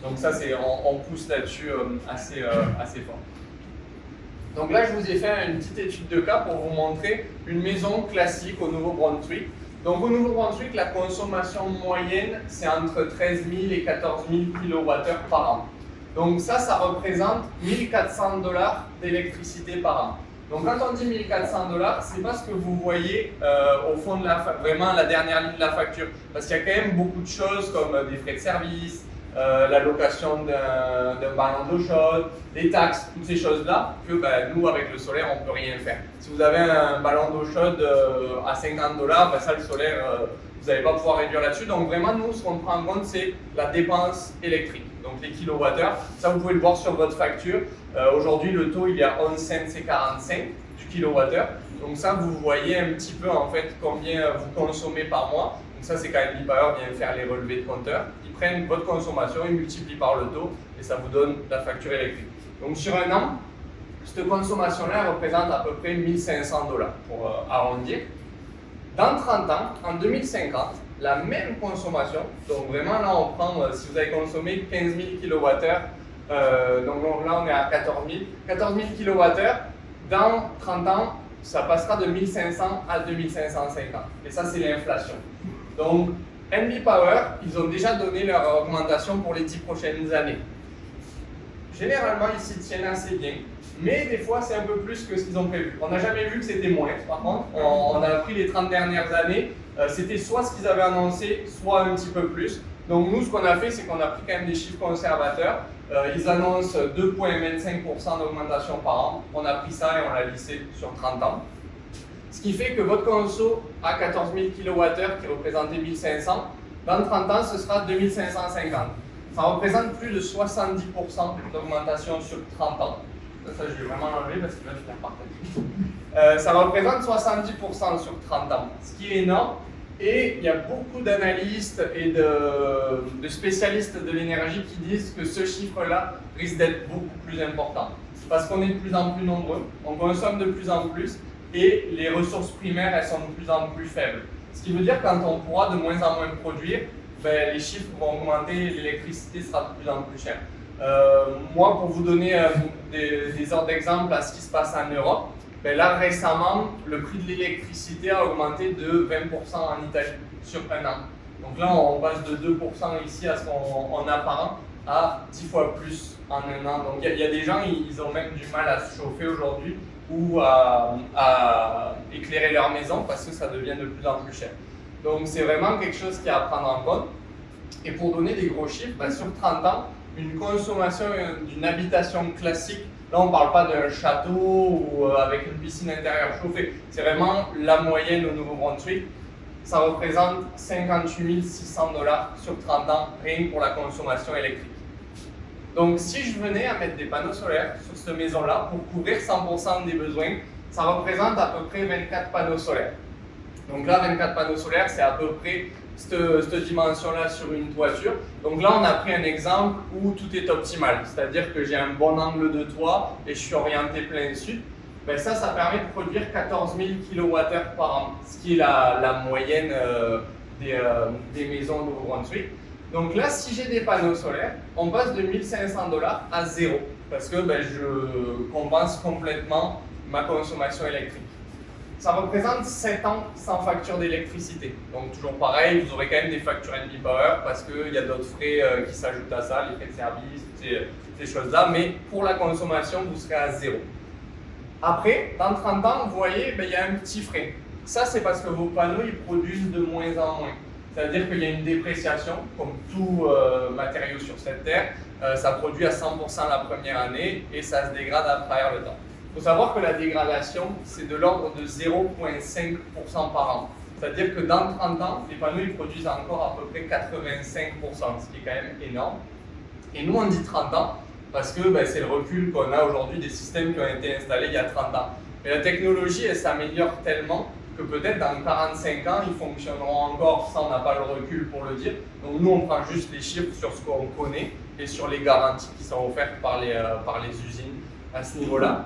Donc ça, on pousse là-dessus assez fort. Donc là, je vous ai fait une petite étude de cas pour vous montrer une maison classique au Nouveau-Brunswick. Donc au Nouveau-Brunswick, la consommation moyenne, c'est entre 13 000 et 14 000 kWh par an. Donc ça représente 1 400 $ d'électricité par an. Donc quand on dit 1 400 $, c'est pas ce que vous voyez au fond de vraiment la dernière ligne de la facture. Parce qu'il y a quand même beaucoup de choses comme des frais de service, la location d'un ballon d'eau chaude, des taxes, toutes ces choses-là, que ben, nous, avec le solaire, on ne peut rien faire. Si vous avez un ballon d'eau chaude à 50 $, ben, ça, le solaire, vous n'allez pas pouvoir réduire là-dessus. Donc vraiment, nous, ce qu'on prend en compte, c'est la dépense électrique, donc les kilowattheures. Ça, vous pouvez le voir sur votre facture. Aujourd'hui, le taux, il est à 11 cents et 45 du kilowattheure. Donc ça, vous voyez un petit peu, en fait, combien vous consommez par mois. Donc ça, c'est quand NB Power vient faire les relevés de compteur. Ils prennent votre consommation, ils multiplient par le taux et ça vous donne la facture électrique. Donc sur un an, cette consommation-là représente à peu près 1 500 $ pour arrondir. Dans 30 ans, en 2050, la même consommation, donc vraiment là on prend, si vous avez consommé 15 000 kWh, donc là on est à 14 000. 14 000 kWh, dans 30 ans, ça passera de 1 500 à 2 550. Et ça c'est l'inflation. Donc NB Power, ils ont déjà donné leur augmentation pour les 10 prochaines années. Généralement, ils s'y tiennent assez bien, mais des fois, c'est un peu plus que ce qu'ils ont prévu. On n'a jamais vu que c'était moins, par contre. On a appris les 30 dernières années, c'était soit ce qu'ils avaient annoncé, soit un petit peu plus. Donc nous, ce qu'on a fait, c'est qu'on a pris quand même des chiffres conservateurs. Ils annoncent 2,25% d'augmentation par an. On a pris ça et on l'a lissé sur 30 ans. Ce qui fait que votre conso à 14 000 kWh, qui représentait 1 500, dans 30 ans, ce sera 2 550. Ça représente plus de 70% d'augmentation sur 30 ans. Ça, je vais vraiment l'enlever parce que là, je vais partager. Ça représente 70% sur 30 ans, ce qui est énorme. Et il y a beaucoup d'analystes et de spécialistes de l'énergie qui disent que ce chiffre-là risque d'être beaucoup plus important. Parce qu'on est de plus en plus nombreux, on consomme de plus en plus, et les ressources primaires, elles sont de plus en plus faibles. Ce qui veut dire que quand on pourra de moins en moins produire, ben, les chiffres vont augmenter, l'électricité sera de plus en plus chère. Moi, pour vous donner des ordres d'exemple à ce qui se passe en Europe, ben là récemment, le prix de l'électricité a augmenté de 20% en Italie sur un an. Donc là, on passe de 2% ici à ce qu'on a par an à 10 fois plus en un an. Donc il y a des gens, ils ont même du mal à se chauffer aujourd'hui ou à éclairer leur maison parce que ça devient de plus en plus cher. Donc c'est vraiment quelque chose qui est à prendre en compte. Et pour donner des gros chiffres, ben, sur 30 ans, une consommation d'une habitation classique, là on ne parle pas d'un château ou avec une piscine intérieure chauffée, c'est vraiment la moyenne au Nouveau-Brunswick. Ça représente 58 600 $ sur 30 ans, rien que pour la consommation électrique. Donc si je venais à mettre des panneaux solaires sur cette maison-là pour couvrir 100% des besoins, ça représente à peu près 24 panneaux solaires. Donc là, 24 panneaux solaires, c'est à peu près cette dimension-là sur une toiture. Donc là, on a pris un exemple où tout est optimal, c'est-à-dire que j'ai un bon angle de toit et je suis orienté plein sud. Ben ça permet de produire 14 000 kWh par an, ce qui est la moyenne des maisons au Nouveau-Brunswick. Donc là, si j'ai des panneaux solaires, on passe de 1 500 $ à 0, parce que ben, je compense complètement ma consommation électrique. Ça représente 7 ans sans facture d'électricité. Donc toujours pareil, vous aurez quand même des factures NB-Power parce qu'il y a d'autres frais qui s'ajoutent à ça, les frais de service, ces choses-là, mais pour la consommation, vous serez à 0. Après, dans 30 ans, vous voyez, il y a un petit frais. Ça, c'est parce que vos panneaux, ils produisent de moins en moins. C'est-à-dire qu'il y a une dépréciation, comme tout matériau sur cette terre. Ça produit à 100% la première année et ça se dégrade à travers le temps. Il faut savoir que la dégradation, c'est de l'ordre de 0,5% par an. C'est-à-dire que dans 30 ans, les panneaux ils produisent encore à peu près 85%, ce qui est quand même énorme. Et nous, on dit 30 ans parce que ben, c'est le recul qu'on a aujourd'hui des systèmes qui ont été installés il y a 30 ans. Mais la technologie, elle s'améliore tellement que peut-être dans 45 ans, ils fonctionneront encore. Ça, on n'a pas le recul pour le dire. Donc nous, on prend juste les chiffres sur ce qu'on connaît et sur les garanties qui sont offertes par les usines à ce niveau-là.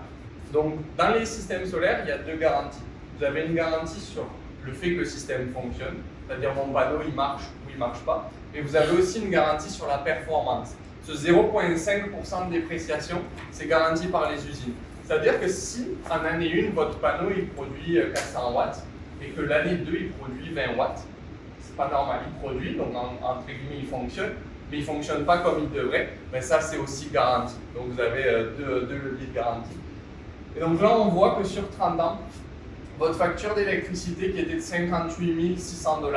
Donc, dans les systèmes solaires, il y a deux garanties. Vous avez une garantie sur le fait que le système fonctionne, c'est-à-dire mon panneau, il marche ou il ne marche pas. Et vous avez aussi une garantie sur la performance. Ce 0,5% de dépréciation, c'est garanti par les usines. C'est-à-dire que si, en année 1, votre panneau, il produit 400 watts, et que l'année 2, il produit 20 watts, c'est pas normal, il produit, donc entre guillemets, il fonctionne, mais il ne fonctionne pas comme il devrait, mais ça, c'est aussi garanti. Donc, vous avez deux leviers de garantie. Et donc là, on voit que sur 30 ans, votre facture d'électricité qui était de 58 600 $,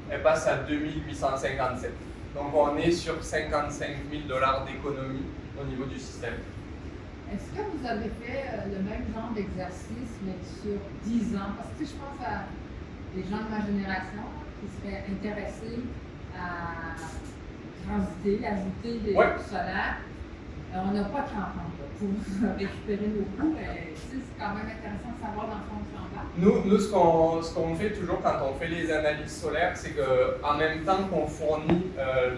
elle passe à 2 857. Donc on est sur 55 000 $ d'économie au niveau du système. Est-ce que vous avez fait le même genre d'exercice, mais sur 10 ans? Parce que je pense à des gens de ma génération qui seraient intéressés à transiter, ajouter des solaires. On n'a pas 30 ans pour récupérer nos coûts, mais c'est quand même intéressant de savoir dans le fond de Nous, ce qu'on fait toujours quand on fait les analyses solaires, c'est qu'en même temps qu'on fournit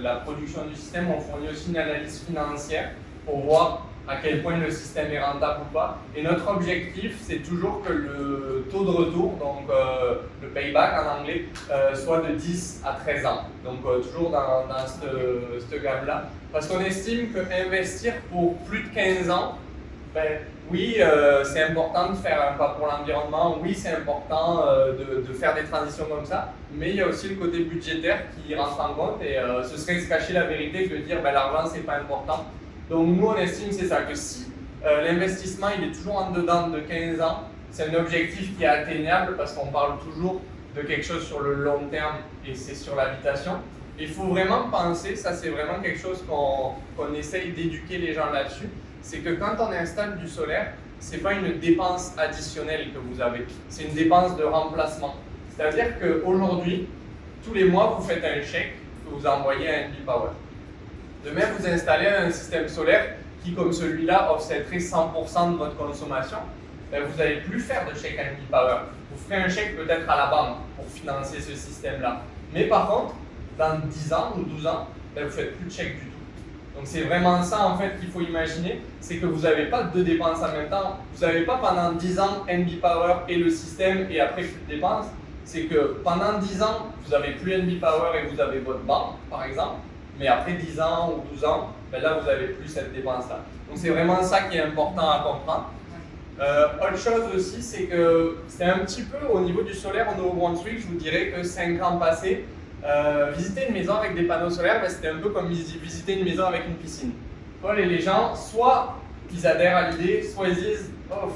la production du système, on fournit aussi une analyse financière pour voir à quel point le système est rentable ou pas. Et notre objectif, c'est toujours que le taux de retour, donc le payback en anglais, soit de 10 à 13 ans. Donc toujours dans cette gamme-là. Parce qu'on estime qu'investir pour plus de 15 ans, ben, oui, c'est important de faire un pas pour l'environnement, oui, c'est important de faire des transitions comme ça, mais il y a aussi le côté budgétaire qui rentre en compte et ce serait se cacher la vérité que de dire ben, l'argent, c'est pas important. Donc nous, on estime c'est ça, que si l'investissement il est toujours en dedans de 15 ans, c'est un objectif qui est atteignable parce qu'on parle toujours de quelque chose sur le long terme et c'est sur l'habitation. Il faut vraiment penser, ça c'est vraiment quelque chose qu'on essaye d'éduquer les gens là-dessus, c'est que quand on installe du solaire, ce n'est pas une dépense additionnelle que vous avez, c'est une dépense de remplacement. C'est-à-dire qu'aujourd'hui, tous les mois, vous faites un chèque que vous envoyez à NB-Power. Demain, vous installez un système solaire qui, comme celui-là, offsetterait 100% de votre consommation. ben, vous n'allez plus faire de chèque NB Power. Vous ferez un chèque peut-être à la banque pour financer ce système-là. Mais par contre, dans 10 ans ou 12 ans, ben, vous ne faites plus de chèque du tout. Donc c'est vraiment ça en fait qu'il faut imaginer, c'est que vous n'avez pas deux dépenses en même temps. Vous n'avez pas pendant 10 ans NB Power et le système et après plus de dépenses. C'est que pendant 10 ans, vous n'avez plus NB Power et vous avez votre banque par exemple. Mais après 10 ans ou 12 ans, ben là vous n'avez plus cette dépense-là. Donc c'est vraiment ça qui est important à comprendre. Autre chose aussi, c'est que c'est un petit peu au niveau du solaire au Nouveau-Brunswick, je vous dirais que 5 ans passés, visiter une maison avec des panneaux solaires, ben, c'était un peu comme visiter une maison avec une piscine. Paul et les gens, soit ils adhèrent à l'idée, soit ils disent oh,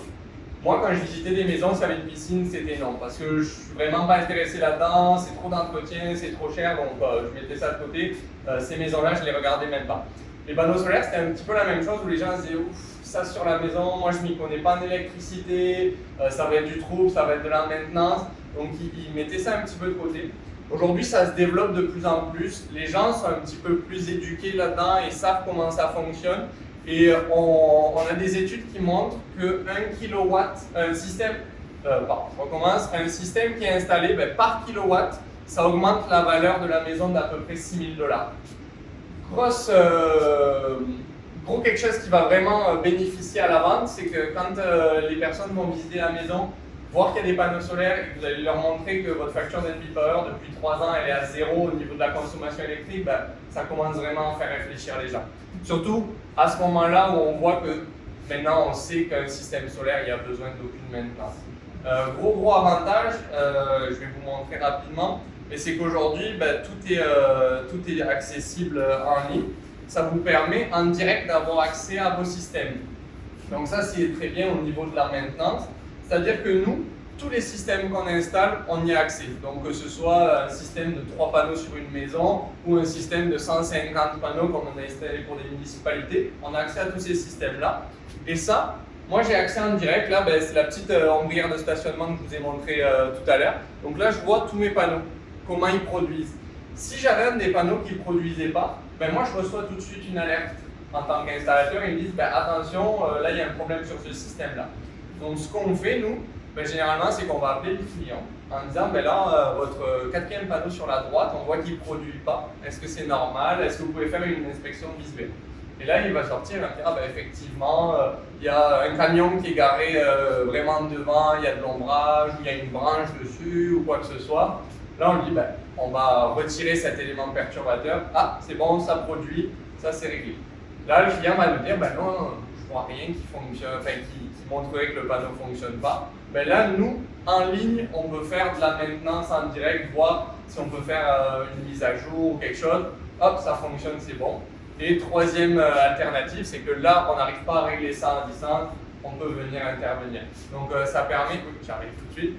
moi quand je visitais des maisons qui avaient une piscine, c'était non, parce que je suis vraiment pas intéressé là-dedans, c'est trop d'entretien, c'est trop cher, donc je mettais ça de côté. Ces maisons-là, je les regardais même pas. Les panneaux solaires, c'était un petit peu la même chose où les gens se disaient ouf, ça sur la maison, moi je m'y connais pas en électricité, ça va être du trouble, ça va être de la maintenance, donc ils mettaient ça un petit peu de côté. Aujourd'hui, ça se développe de plus en plus. Les gens sont un petit peu plus éduqués là-dedans et savent comment ça fonctionne. Et on a des études qui montrent que 1 kW, un système qui est installé ben, par kilowatt, ça augmente la valeur de la maison d'à peu près 6 000 $. Gros quelque chose qui va vraiment bénéficier à la vente, c'est que quand les personnes vont visiter la maison, voir qu'il y a des panneaux solaires et que vous allez leur montrer que votre facture d'NB Power depuis 3 ans elle est à 0 au niveau de la consommation électrique, ben, ça commence vraiment à faire réfléchir les gens. Surtout à ce moment-là où on voit que maintenant on sait qu'un système solaire il n'y a besoin d'aucune maintenance. Gros avantage, je vais vous montrer rapidement, mais c'est qu'aujourd'hui ben, tout est accessible en ligne. Ça vous permet en direct d'avoir accès à vos systèmes. Donc ça c'est très bien au niveau de la maintenance. C'est-à-dire que nous, tous les systèmes qu'on installe, on y a accès. Donc que ce soit un système de 3 panneaux sur une maison ou un système de 150 panneaux comme on a installé pour des municipalités, on a accès à tous ces systèmes-là. Et ça, moi j'ai accès en direct. Là, ben, c'est la petite ombrière de stationnement que je vous ai montré tout à l'heure. Donc là, je vois tous mes panneaux, comment ils produisent. Si j'avais un des panneaux qui ne produisait pas, ben, moi je reçois tout de suite une alerte en tant qu'installateur. Ils me disent ben, attention, là il y a un problème sur ce système-là. Donc ce qu'on fait nous, ben, généralement c'est qu'on va appeler le client en disant ben là votre 4e panneau sur la droite, on voit qu'il ne produit pas. Est-ce que c'est normal? Est-ce que vous pouvez faire une inspection visuelle? Et là il va sortir et va dire ah, ben, effectivement il y a un camion qui est garé vraiment devant, il y a de l'ombrage ou il y a une branche dessus ou quoi que ce soit. Là on dit ben, on va retirer cet élément perturbateur. Ah c'est bon, ça produit, ça c'est réglé. Là le client va nous dire ben non, je vois rien qui fonctionne, enfin qui montrerait que le panneau ne fonctionne pas. Ben là, nous, en ligne, on peut faire de la maintenance en direct, voir si on peut faire une mise à jour ou quelque chose. Hop, ça fonctionne, c'est bon. Et troisième alternative, c'est que là, on n'arrive pas à régler ça en distance, on peut venir intervenir. Donc ça permet, j'arrive tout de suite,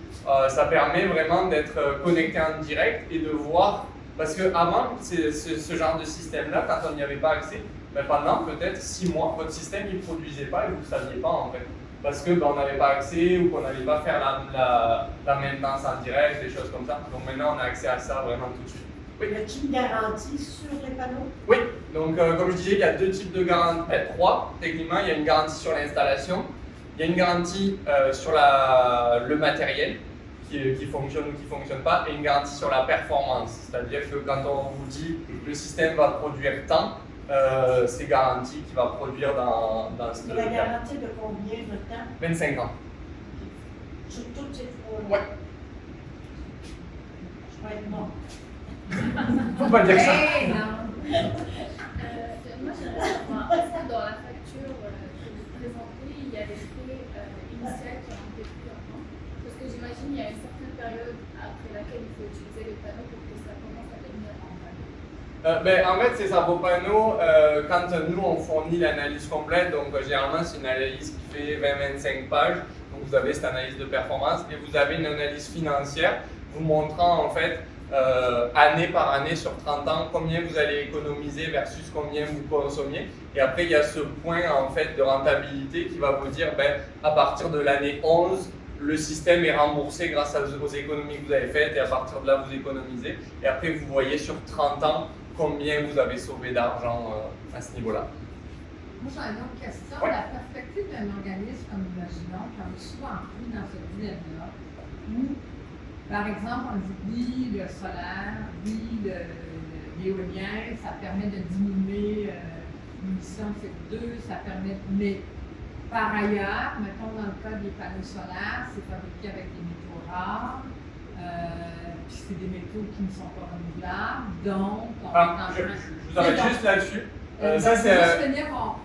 ça permet vraiment d'être connecté en direct et de voir, parce qu'avant, ce genre de système-là, quand on n'y avait pas accès, ben pendant peut-être 6 mois, votre système ne produisait pas et vous ne saviez pas en fait. Parce que ben, on n'avait pas accès ou qu'on n'allait pas faire la maintenance en direct, des choses comme ça. Donc maintenant on a accès à ça vraiment tout de suite. Oui. Y a-t-il une garantie sur les panneaux? Oui, donc comme je disais, il y a 2 types de garanties, 3 techniquement. Il y a une garantie sur l'installation, il y a une garantie sur le matériel qui fonctionne ou qui ne fonctionne pas, et une garantie sur la performance. C'est-à-dire que quand on vous dit que le système va produire tant, c'est garanti qu'il va produire dans ce La garantie de combien de temps? 25 ans. Sur toutes ces fois? Ouais. Je vais être mort. Faut pas dire ça. Hey, non. Moi, j'aimerais savoir, est-ce que dans la facture que vous présentez, il y a les frais initiaux qui ont été pris en compte? Parce que j'imagine qu'il y a une certaine période après laquelle il faut utiliser les panneaux pour que ça commence à devenir rentable. Ben, en fait, c'est ça, vos panneaux, quand nous on fournit l'analyse complète, donc généralement c'est une analyse qui fait 20-25 pages, donc vous avez cette analyse de performance et vous avez une analyse financière vous montrant en fait année par année sur 30 ans combien vous allez économiser versus combien vous consommiez. Et après il y a ce point en fait de rentabilité qui va vous dire ben, à partir de l'année 11, le système est remboursé grâce aux économies que vous avez faites et à partir de là vous économisez. Et après vous voyez sur 30 ans combien vous avez sauvé d'argent à ce niveau-là. Moi, j'ai une autre question. Ouais. La perspective d'un organisme comme Imaginons, on est souvent pris dans ce dilemme-là, où, par exemple, on dit oui, le solaire, oui, l'éolien, ça permet de diminuer l'émission de CO2, ça permet. Mais par ailleurs, mettons dans le cas des panneaux solaires, c'est fabriqué avec des métaux rares. Puis c'est des métaux qui ne sont pas renouvelables, donc on est en train... Je vous arrête juste là-dessus. Ça, c'est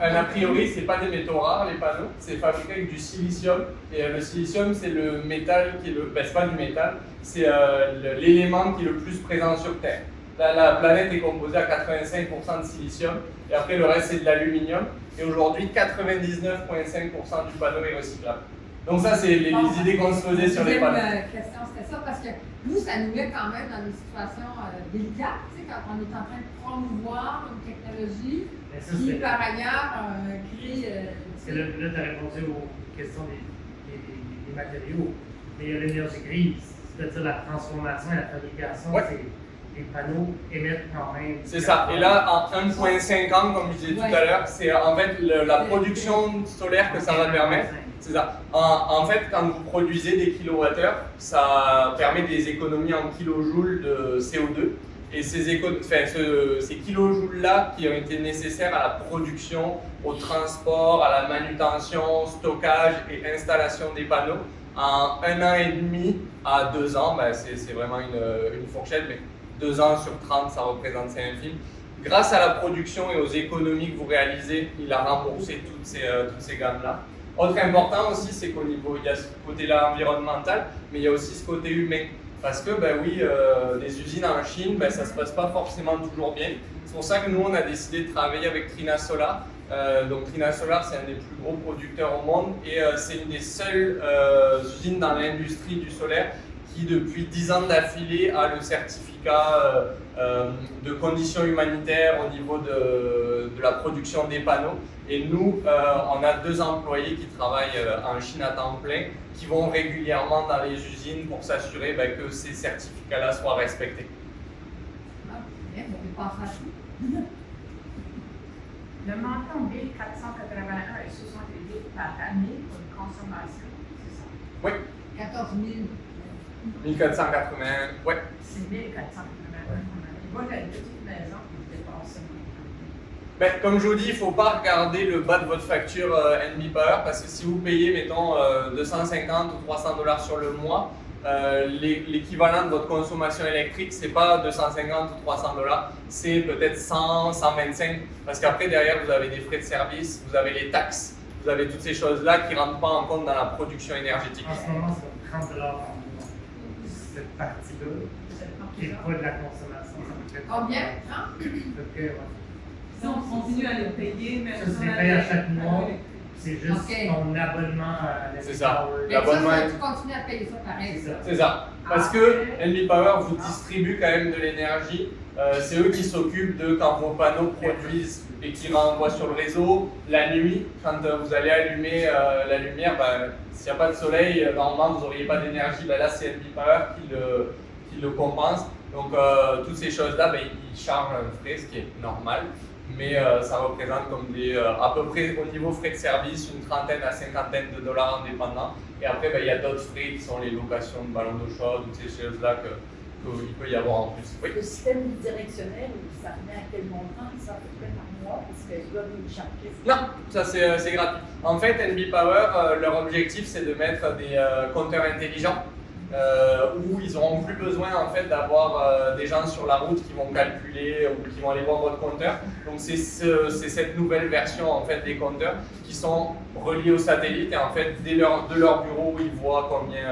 un a priori, c'est pas des métaux rares, les panneaux, c'est fabriqué avec du silicium. Et le silicium, c'est le métal qui est le. Ben, c'est pas du métal, c'est l'élément qui est le plus présent sur Terre. La planète est composée à 85% de silicium, et après le reste, c'est de l'aluminium. Et aujourd'hui, 99,5% du panneau est recyclable. Donc ça, c'est les idées qu'on se faisait sur les panneaux. La question, c'était ça, parce que nous, ça nous met quand même dans des situations délicates, tu sais, quand on est en train de promouvoir une technologie qui, par ailleurs, crée... Parce que là, tu as répondu aux questions des matériaux, mais il y a l'énergie grise, c'est-à-dire la transformation et la fabrication, les panneaux émettent quand même... C'est ça, et là, en 1,5 ans, comme je disais tout à l'heure, c'est en fait la production solaire que ça va permettre. C'est ça. En fait, quand vous produisez des kilowattheures, ça permet des économies en kilojoules de CO2. Et ces kilojoules-là qui ont été nécessaires à la production, au transport, à la manutention, stockage et installation des panneaux, en 1 an et demi à 2 ans, ben c'est vraiment une fourchette, mais 2 ans sur 30, ça représente, c'est infime. Grâce à la production et aux économies que vous réalisez, il a remboursé toutes ces gammes-là. Autre important aussi, c'est qu'au niveau, il y a ce côté-là environnemental, mais il y a aussi ce côté humain. Parce que, ben oui, les usines en Chine, ben, ça ne se passe pas forcément toujours bien. C'est pour ça que nous, on a décidé de travailler avec Trina Solar. Donc Trina Solar, c'est un des plus gros producteurs au monde et c'est une des seules usines dans l'industrie du solaire qui, depuis 10 ans d'affilée, a le certificat de conditions humanitaires au niveau de la production des panneaux. Et nous, on a 2 employés qui travaillent en Chine à temps plein, qui vont régulièrement dans les usines pour s'assurer que ces certificats-là soient respectés. Ah, bien, on pense à tout. Le montant 1481 est 68 par année pour une consommation, c'est ça? Oui. 14 000. 1480, ouais. C'est 1481 par année. Moi, j'ai une petite maison qui dépasse ça. Ben, comme je vous dis, il ne faut pas regarder le bas de votre facture NB Power parce que si vous payez, mettons, 250 ou 300 $ sur le mois, l'équivalent de votre consommation électrique, ce n'est pas 250 ou 300 $, c'est peut-être 100, 125 parce qu'après, derrière, vous avez des frais de service, vous avez les taxes, vous avez toutes ces choses-là qui ne rentrent pas en compte dans la production énergétique. En ce moment, c'est 30 $ par mois. Cette partie-là, qui n'est pas de la consommation. Combien? 30? Si on continue à les payer, mais ça, c'est payé à chaque mois. C'est juste ton abonnement à la C'est ça. Mais L'abonnement. ça, tu continues à payer ça pareil. C'est ça. Parce que NB Power vous distribue quand même de l'énergie. C'est eux qui s'occupent de quand vos panneaux produisent et qui renvoient sur le réseau. La nuit, quand vous allez allumer la lumière, s'il n'y a pas de soleil, normalement vous n'auriez pas d'énergie. Là, c'est NB Power qui le compense. Donc, toutes ces choses-là, ils chargent un frais, ce qui est normal. Mais ça représente comme à peu près au niveau frais de service, une trentaine à cinquantaine de $ indépendants. Et après, il y a d'autres frais qui sont les locations de ballons d'eau chaude, toutes ces choses-là qu'il peut y avoir en plus. Oui. Le système bidirectionnel, ça remet à quel montant? Ça peut être par mois, parce qu'ils doivent nous charger. Non, ça c'est gratuit. En fait, NB Power, leur objectif, c'est de mettre des compteurs intelligents où ils n'auront plus besoin en fait d'avoir des gens sur la route qui vont calculer ou qui vont aller voir votre compteur. Donc c'est cette nouvelle version en fait des compteurs qui sont reliés au satellite et en fait de leur bureau ils voient combien.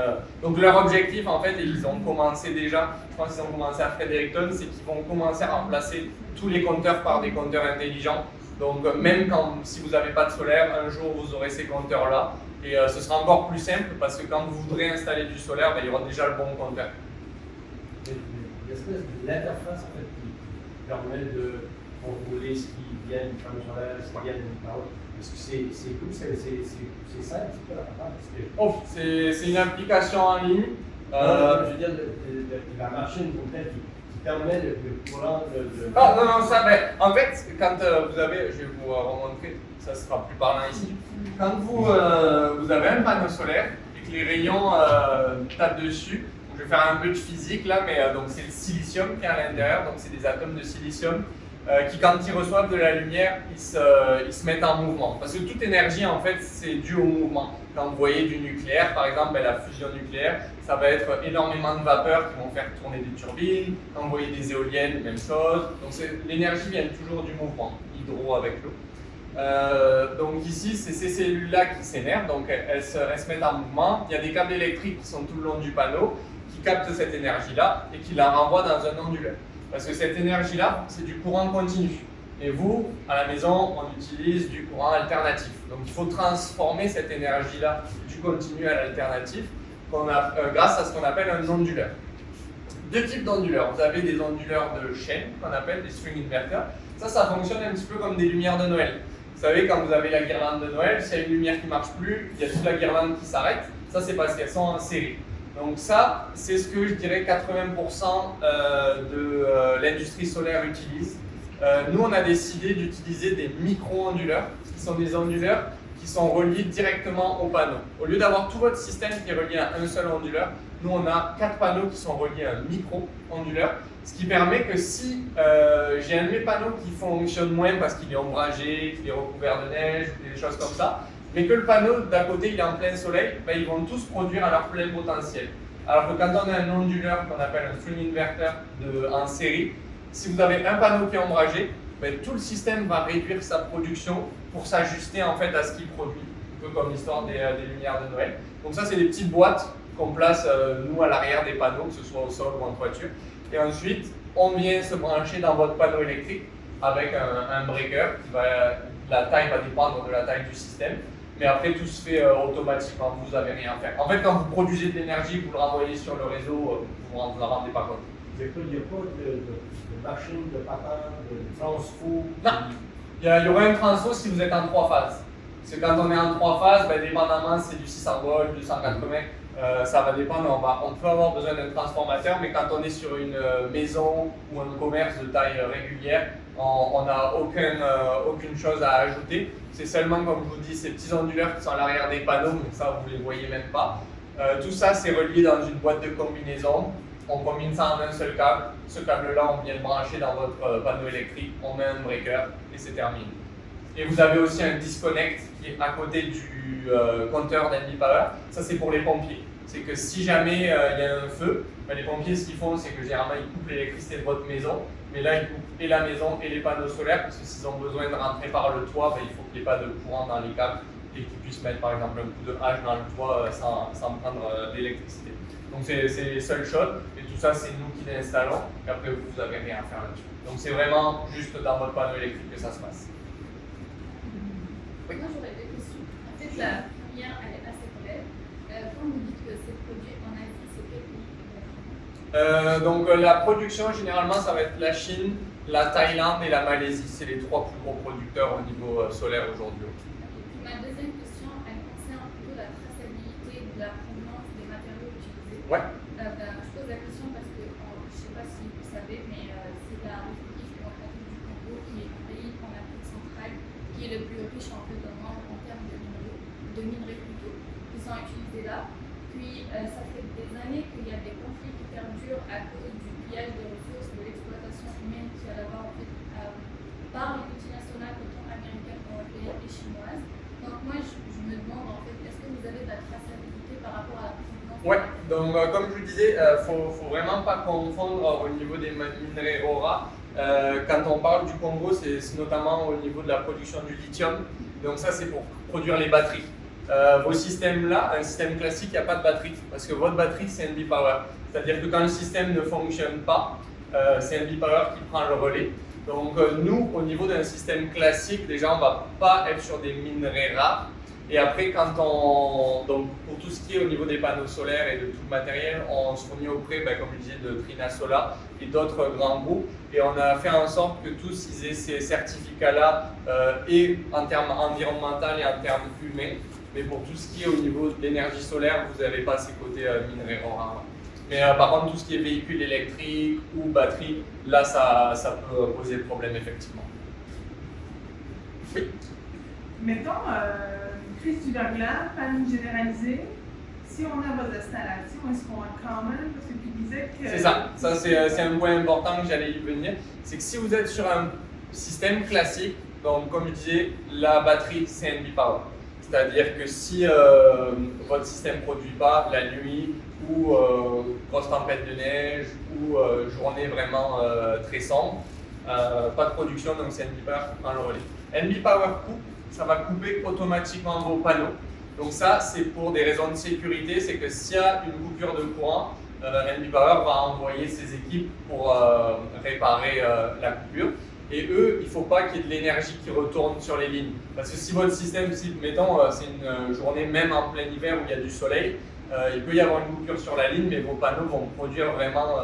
Donc leur objectif en fait, et ils ont commencé déjà, je pense qu'ils ont commencé à Fredericton, c'est qu'ils vont commencer à remplacer tous les compteurs par des compteurs intelligents. Donc même si vous n'avez pas de solaire, un jour vous aurez ces compteurs là. Et ce sera encore plus simple parce que quand vous voudrez installer du solaire, il y aura déjà le bon compteur. L'espèce de l'interface en fait, qui permet de contrôler ce qui vient du panneau solaire, ce qui vient du power. Est-ce que c'est cool, c'est simple, c'est quoi la patente? C'est une application en ligne. Je veux dire, la machine complète qui permet le courant de... Ah non, ça, en fait, quand vous avez, je vais vous remontrer, ça sera plus parlant ici. Quand vous avez un panneau solaire et que les rayons tapent dessus, je vais faire un peu de physique là, mais donc c'est le silicium qui est à l'intérieur, donc c'est des atomes de silicium qui, quand ils reçoivent de la lumière, ils se mettent en mouvement. Parce que toute énergie, en fait, c'est dû au mouvement. Quand vous voyez du nucléaire, par exemple, la fusion nucléaire, ça va être énormément de vapeur qui vont faire tourner des turbines. Quand vous voyez des éoliennes, même chose. Donc l'énergie vient toujours du mouvement, hydro avec l'eau. Donc ici, c'est ces cellules-là qui s'énervent, donc elles se mettent en mouvement. Il y a des câbles électriques qui sont tout le long du panneau, qui captent cette énergie-là et qui la renvoient dans un onduleur. Parce que cette énergie-là, c'est du courant continu. Et vous, à la maison, on utilise du courant alternatif. Donc il faut transformer cette énergie-là du continu à l'alternatif grâce à ce qu'on appelle un onduleur. Deux types d'onduleurs. Vous avez des onduleurs de chaîne, qu'on appelle des string inverters. Ça fonctionne un petit peu comme des lumières de Noël. Vous savez, quand vous avez la guirlande de Noël, s'il y a une lumière qui ne marche plus, il y a toute la guirlande qui s'arrête. Ça, c'est parce qu'elles sont en série. Donc ça, c'est ce que je dirais 80% de l'industrie solaire utilise. Nous, on a décidé d'utiliser des micro-onduleurs, qui sont des onduleurs qui sont reliés directement au panneau. Au lieu d'avoir tout votre système qui est relié à un seul onduleur, nous, on a 4 panneaux qui sont reliés à un micro-onduleur, ce qui permet que si j'ai un de mes panneaux qui fonctionne moins parce qu'il est ombragé, qu'il est recouvert de neige, des choses comme ça, mais que le panneau d'à côté il est en plein soleil, ils vont tous produire à leur plein potentiel. Alors que quand on a un onduleur qu'on appelle un string inverter en série, si vous avez un panneau qui est ombragé, tout le système va réduire sa production pour s'ajuster en fait à ce qu'il produit, un peu comme l'histoire des lumières de Noël. Donc ça, c'est des petites boîtes qu'on place nous à l'arrière des panneaux, que ce soit au sol ou en toiture. Et ensuite, on vient se brancher dans votre panneau électrique avec un breaker. La taille va dépendre de la taille du système. Mais après, tout se fait automatiquement, vous n'avez rien à faire. En fait, quand vous produisez de l'énergie, vous le renvoyez sur le réseau, vous ne vous en rendez pas compte. Il n'y a pas de machine, de patente, de transfo? Non, il y aura un transfo si vous êtes en 3 phases. Parce que quand on est en 3 phases, dépendamment c'est du 600 volts, 280, ça va dépendre. On peut avoir besoin d'un transformateur, mais quand on est sur une maison ou un commerce de taille régulière, on n'a aucune chose à ajouter. C'est seulement, comme je vous dis, ces petits onduleurs qui sont à l'arrière des panneaux, mais ça vous ne les voyez même pas. Tout ça, c'est relié dans une boîte de combinaison. On combine ça en un seul câble. Ce câble-là, on vient le brancher dans votre panneau électrique, on met un breaker et c'est terminé. Et vous avez aussi un disconnect qui est à côté du compteur d'Envy Power. Ça, c'est pour les pompiers. C'est que si jamais il y a un feu, les pompiers, ce qu'ils font, c'est que généralement, ils coupent l'électricité de votre maison. Mais là, ils coupent et la maison et les panneaux solaires, parce que s'ils ont besoin de rentrer par le toit, il faut qu'il n'y ait pas de courant dans les câbles et qu'ils puissent mettre par exemple un coup de hache dans le toit sans prendre l'électricité. Donc c'est les seules choses, et tout ça c'est nous qui l'installons, et après vous n'avez rien à faire là-dessus. Donc c'est vraiment juste dans votre panneau électrique que ça se passe. Oui. Moi j'aurais deux questions. En fait, la première elle est assez claire. Quand vous dites que c'est produit en Asie, c'est quel pays? Donc la production généralement ça va être la Chine, la Thaïlande et la Malaisie. C'est les 3 plus gros producteurs au niveau solaire aujourd'hui. Okay. Ma deuxième question, elle concerne plutôt la traçabilité de la provenance des matériaux utilisés. Ouais. Je pose la question parce que, je ne sais pas si vous savez, mais c'est la République démocratique du Congo qui est un pays en Afrique centrale qui est le plus riche en fait dans le monde en termes de minerais plutôt, qui sont utilisés là. Puis ça fait des années qu'il y a des conflits qui perdurent à cause du pillage des ressources, de l'exploitation humaine qui a là-bas en fait par les multinationales autant américaines qu'européennes et chinoises. Donc moi je me demande en fait, est-ce que vous avez de la traçabilité par rapport à la provenance? Ouais, donc comme je vous disais, faut vraiment pas confondre au niveau des minerais rares. Quand on parle du Congo, c'est notamment au niveau de la production du lithium. Donc ça c'est pour produire les batteries. Vos systèmes-là, un système classique, il n'y a pas de batterie, parce que votre batterie, c'est Envy Power. C'est-à-dire que quand le système ne fonctionne pas, c'est Envy Power qui prend le relais. Donc nous, au niveau d'un système classique, déjà, on ne va pas être sur des minerais rares. Et après, donc, pour tout ce qui est au niveau des panneaux solaires et de tout le matériel, on se fournit auprès, comme je disais, de Trina Solar et d'autres grands groupes. Et on a fait en sorte que tous ils aient ces certificats-là, et en termes environnementaux et en termes humains. Mais pour tout ce qui est au niveau de l'énergie solaire, vous n'avez pas ces côtés minerais rares. Mais par contre, tout ce qui est véhicule électrique ou batterie, là, ça peut poser problème, effectivement. Oui. Mettons, crise du verglas, panne généralisée. Si on a vos installations, est-ce qu'on a quand même, parce que tu disais que... C'est ça, c'est un point important que j'allais y venir. C'est que si vous êtes sur un système classique, donc comme je disais, la batterie c'est NB Power. C'est-à-dire que si votre système ne produit pas la nuit ou grosse tempête de neige ou journée vraiment très sombre, pas de production, donc c'est NB Power en le relais. NB Power coupe, ça va couper automatiquement vos panneaux. Donc ça, c'est pour des raisons de sécurité, c'est que s'il y a une coupure de courant, NB Power va envoyer ses équipes pour réparer la coupure. Et eux, il ne faut pas qu'il y ait de l'énergie qui retourne sur les lignes. Parce que si votre système, si, mettons, c'est une journée même en plein hiver où il y a du soleil, il peut y avoir une coupure sur la ligne, mais vos panneaux vont produire vraiment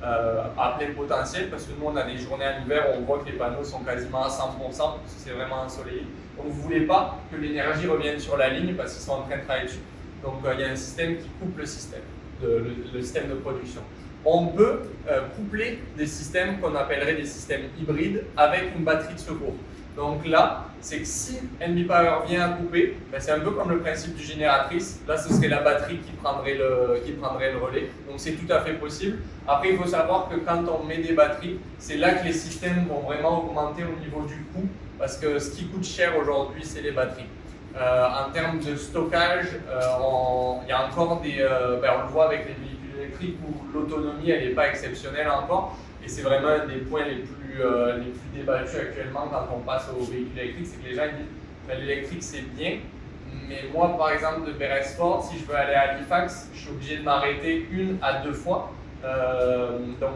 à plein potentiel. Parce que nous, on a des journées en hiver où on voit que les panneaux sont quasiment à 100%, parce que c'est vraiment ensoleillé. Donc vous ne voulez pas que l'énergie revienne sur la ligne parce qu'ils sont en train de travailler dessus. Donc il y a un système qui coupe le système, le système de production. On peut coupler des systèmes qu'on appellerait des systèmes hybrides avec une batterie de secours. Donc là, c'est que si NB Power vient à couper, ben c'est un peu comme le principe du génératrice. Là, ce serait la batterie qui prendrait le relais. Donc c'est tout à fait possible. Après, il faut savoir que quand on met des batteries, c'est là que les systèmes vont vraiment augmenter au niveau du coût. Parce que ce qui coûte cher aujourd'hui, c'est les batteries. En termes de stockage, il y a encore des... on le voit avec les véhicules électriques où l'autonomie, elle n'est pas exceptionnelle encore. Et c'est vraiment un des points les plus débattus actuellement quand on passe aux véhicules électriques, c'est que les gens disent l'électrique c'est bien, mais moi par exemple de Beresford, si je veux aller à Halifax, je suis obligé de m'arrêter 1 à 2 fois. Donc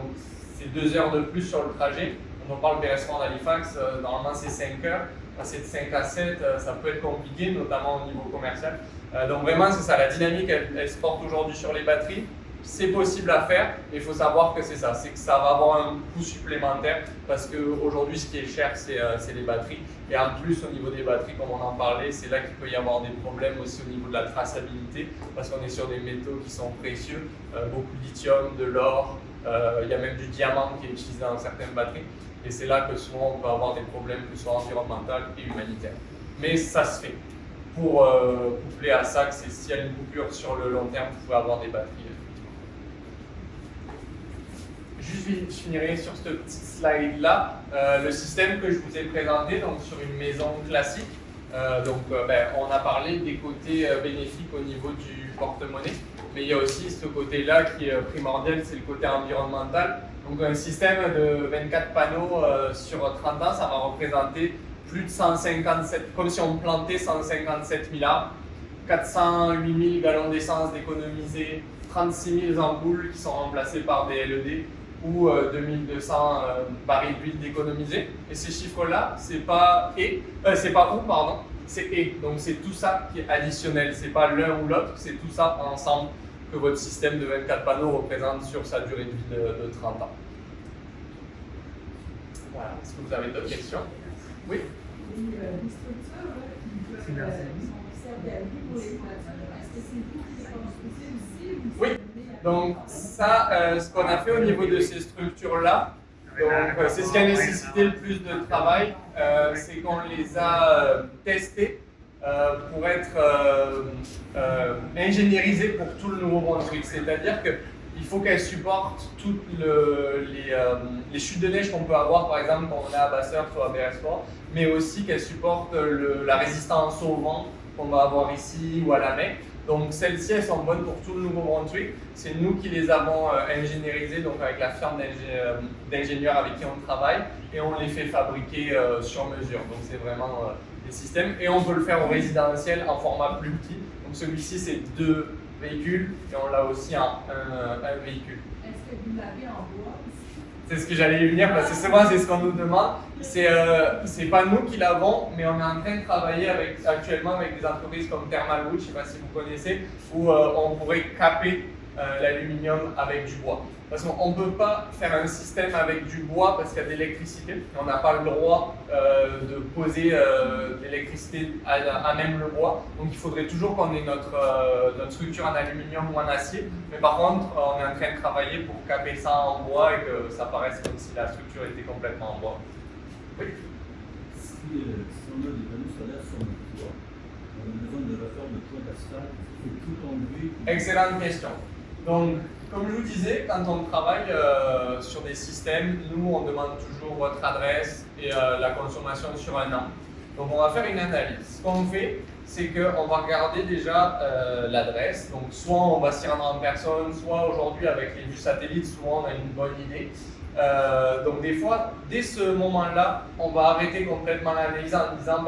c'est 2 heures de plus sur le trajet. Quand on parle de Beresford à Halifax, normalement c'est 5 heures. Passer de 5 à 7, ça peut être compliqué, notamment au niveau commercial. Donc vraiment c'est ça, la dynamique elle se porte aujourd'hui sur les batteries. C'est possible à faire, mais il faut savoir que c'est ça, c'est que ça va avoir un coût supplémentaire parce qu'aujourd'hui ce qui est cher c'est les batteries et en plus au niveau des batteries comme on en parlait, c'est là qu'il peut y avoir des problèmes aussi au niveau de la traçabilité parce qu'on est sur des métaux qui sont précieux, beaucoup de lithium, de l'or, il y a même du diamant qui est utilisé dans certaines batteries et c'est là que souvent on peut avoir des problèmes que ce soit environnementaux et humanitaires. Mais ça se fait. Pour coupler à ça, que s'il y a une coupure sur le long terme, vous pouvez avoir des batteries. Juste, je finirai sur ce petit slide-là. Le système que je vous ai présenté, donc sur une maison classique, on a parlé des côtés bénéfiques au niveau du porte-monnaie, mais il y a aussi ce côté-là qui est primordial, c'est le côté environnemental. Donc un système de 24 panneaux sur 30 ans, ça va représenter plus de 157, comme si on plantait 157 000 arbres, 408 000 gallons d'essence d'économiser, 36 000 ampoules qui sont remplacées par des LED, ou 2200 barils d'huile d'économiser. Et ces chiffres-là, c'est pas c'est et. Donc c'est tout ça qui est additionnel. C'est pas l'un ou l'autre, c'est tout ça ensemble que votre système de 24 panneaux représente sur sa durée de vie de 30 ans. Voilà. Est-ce que vous avez d'autres questions? Oui? Les structures qui sont servent à vie pour les voitures, est-ce que c'est vous qui les construisez aussi? Oui. Donc ça, ce qu'on a fait au niveau de ces structures-là, c'est ce qui a nécessité le plus de travail, c'est qu'on les a testées pour être ingénierisées pour tout le Nouveau-Brunswick. C'est-à-dire qu'il faut qu'elles supportent toutes les chutes de neige qu'on peut avoir, par exemple, quand on est à Bathurst ou à Beresford, mais aussi qu'elles supportent la résistance au vent qu'on va avoir ici ou à la mer. Donc celles-ci, elles sont bonnes pour tout le Nouveau-Brunswick. C'est nous qui les avons ingénierisées, donc avec la firme d'ingénieurs avec qui on travaille, et on les fait fabriquer sur mesure. Donc c'est vraiment des systèmes, et on peut le faire au résidentiel en format plus petit. Donc celui-ci, c'est 2 véhicules, et on l'a aussi en un véhicule. Est-ce que vous l'avez en bois? C'est ce que j'allais y venir, parce que c'est ce qu'on nous demande. C'est pas nous qui l'avons, mais on est en train de travailler actuellement avec des entreprises comme Thermalwood, je ne sais pas si vous connaissez, où on pourrait caper l'aluminium avec du bois. Parce qu'on ne peut pas faire un système avec du bois parce qu'il y a de l'électricité. On n'a pas le droit de poser de l'électricité à même le bois. Donc il faudrait toujours qu'on ait notre structure en aluminium ou en acier. Mais par contre, on est en train de travailler pour caper ça en bois et que ça paraisse comme si la structure était complètement en bois. Oui. Si on a des panneaux solaires sur notre toit, on a besoin de refaire le toit d'asphalte, il faut tout enlever. Excellente question. Donc, comme je vous disais, quand on travaille sur des systèmes, nous, on demande toujours votre adresse et la consommation sur un an. Donc, on va faire une analyse. Ce qu'on fait, c'est qu'on va regarder déjà l'adresse. Donc, soit on va s'y rendre en personne, soit aujourd'hui, avec les vues satellites, souvent on a une bonne idée. Donc, des fois, dès ce moment-là, on va arrêter complètement l'analyse en disant,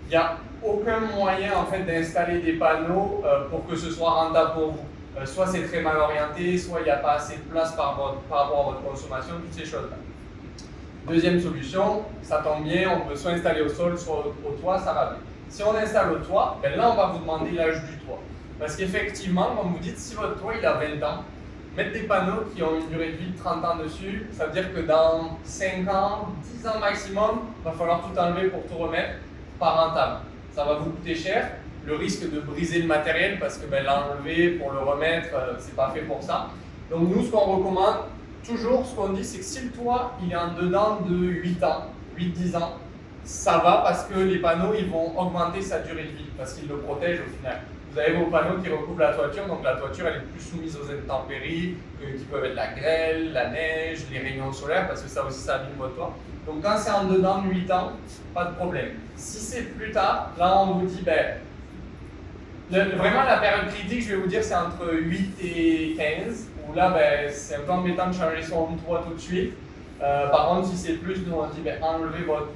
il n'y a aucun moyen en fait, d'installer des panneaux pour que ce soit rentable pour vous. Soit c'est très mal orienté, soit il n'y a pas assez de place par rapport à votre consommation, toutes ces choses-là. Deuxième solution, ça tombe bien, on peut soit installer au sol, soit au toit, ça va bien. Si on installe au toit, là on va vous demander l'âge du toit. Parce qu'effectivement, comme vous dites, si votre toit il a 20 ans, mettre des panneaux qui ont une durée de vie de 30 ans dessus, ça veut dire que dans 5 ans, 10 ans maximum, il va falloir tout enlever pour tout remettre, pas rentable. Ça va vous coûter cher. Le risque de briser le matériel parce que l'enlever pour le remettre, c'est pas fait pour ça. Donc nous, ce qu'on recommande, toujours ce qu'on dit, c'est que si le toit il est en dedans de 8 ans, 8-10 ans, ça va parce que les panneaux ils vont augmenter sa durée de vie parce qu'ils le protègent au final. Vous avez vos panneaux qui recouvrent la toiture, donc la toiture elle est plus soumise aux intempéries, qui peuvent être la grêle, la neige, les rayons solaires, parce que ça aussi ça abîme votre toit. Donc quand c'est en dedans de 8 ans, pas de problème. Si c'est plus tard, là on vous dit, vraiment la période critique, je vais vous dire, c'est entre 8 et 15, où là c'est un peu embêtant de changer son toit tout de suite. Par contre, si c'est plus, nous on dit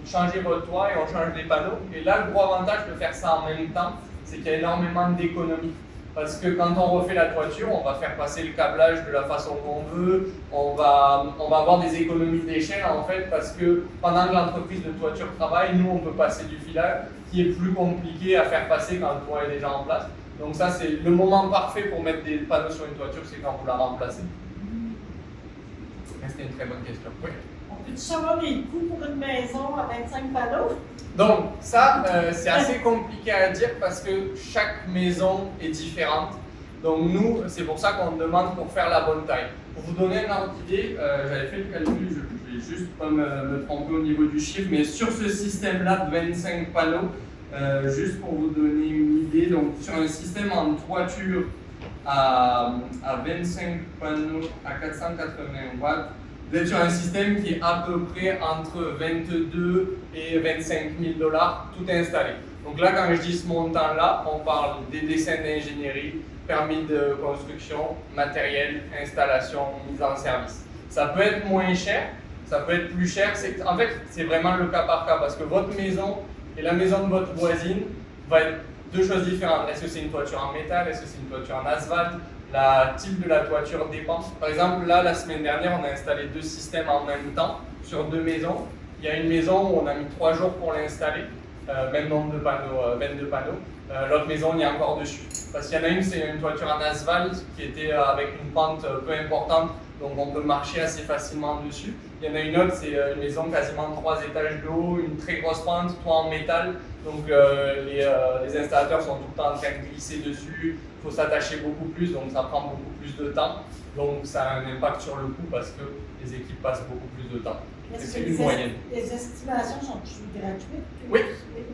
changez votre toit et on change les panneaux. Et là, le gros avantage de faire ça en même temps, c'est qu'il y a énormément d'économies. Parce que quand on refait la toiture, on va faire passer le câblage de la façon qu'on veut, on va avoir des économies d'échelle en fait, parce que pendant que l'entreprise de toiture travaille, nous on peut passer du filage qui est plus compliqué à faire passer quand le toit est déjà en place. Donc ça c'est le moment parfait pour mettre des panneaux sur une toiture, c'est quand vous la remplacez. C'était une très bonne question. Oui. On peut-tu savoir les coûts pour une maison à 25 panneaux? Donc ça, c'est assez compliqué à dire parce que chaque maison est différente. Donc nous, c'est pour ça qu'on demande pour faire la bonne taille. Pour vous donner un ordre d'idée, j'avais fait le calcul, je vais juste pas me tromper au niveau du chiffre, mais sur ce système-là de 25 panneaux, juste pour vous donner une idée, donc sur un système en toiture à 25 panneaux à 480 watts, vous êtes sur un système qui est à peu près entre 22 et 25 000 $, tout installé. Donc là, quand je dis ce montant-là, on parle des dessins d'ingénierie, permis de construction, matériel, installation, mise en service. Ça peut être moins cher, ça peut être plus cher. En fait, c'est vraiment le cas par cas parce que votre maison et la maison de votre voisine va être deux choses différentes. Est-ce que c'est une toiture en métal? Est-ce que c'est une toiture en asphalte? Le type de la toiture dépend. Par exemple, là, la semaine dernière, on a installé 2 systèmes en même temps sur 2 maisons. Il y a une maison où on a mis 3 jours pour l'installer, même nombre de panneaux, 22 panneaux. L'autre maison, on y est encore dessus. Parce qu'il y en a une, c'est une toiture en asphalte qui était avec une pente peu importante, donc on peut marcher assez facilement dessus. Il y en a une autre, c'est une maison quasiment 3 étages de haut, une très grosse pente, toit en métal. Donc les installateurs sont tout le temps en train de glisser dessus, il faut s'attacher beaucoup plus, donc ça prend beaucoup plus de temps. Donc ça a un impact sur le coût parce que les équipes passent beaucoup plus de temps. C'est une moyenne. Les estimations sont gratuites? Oui.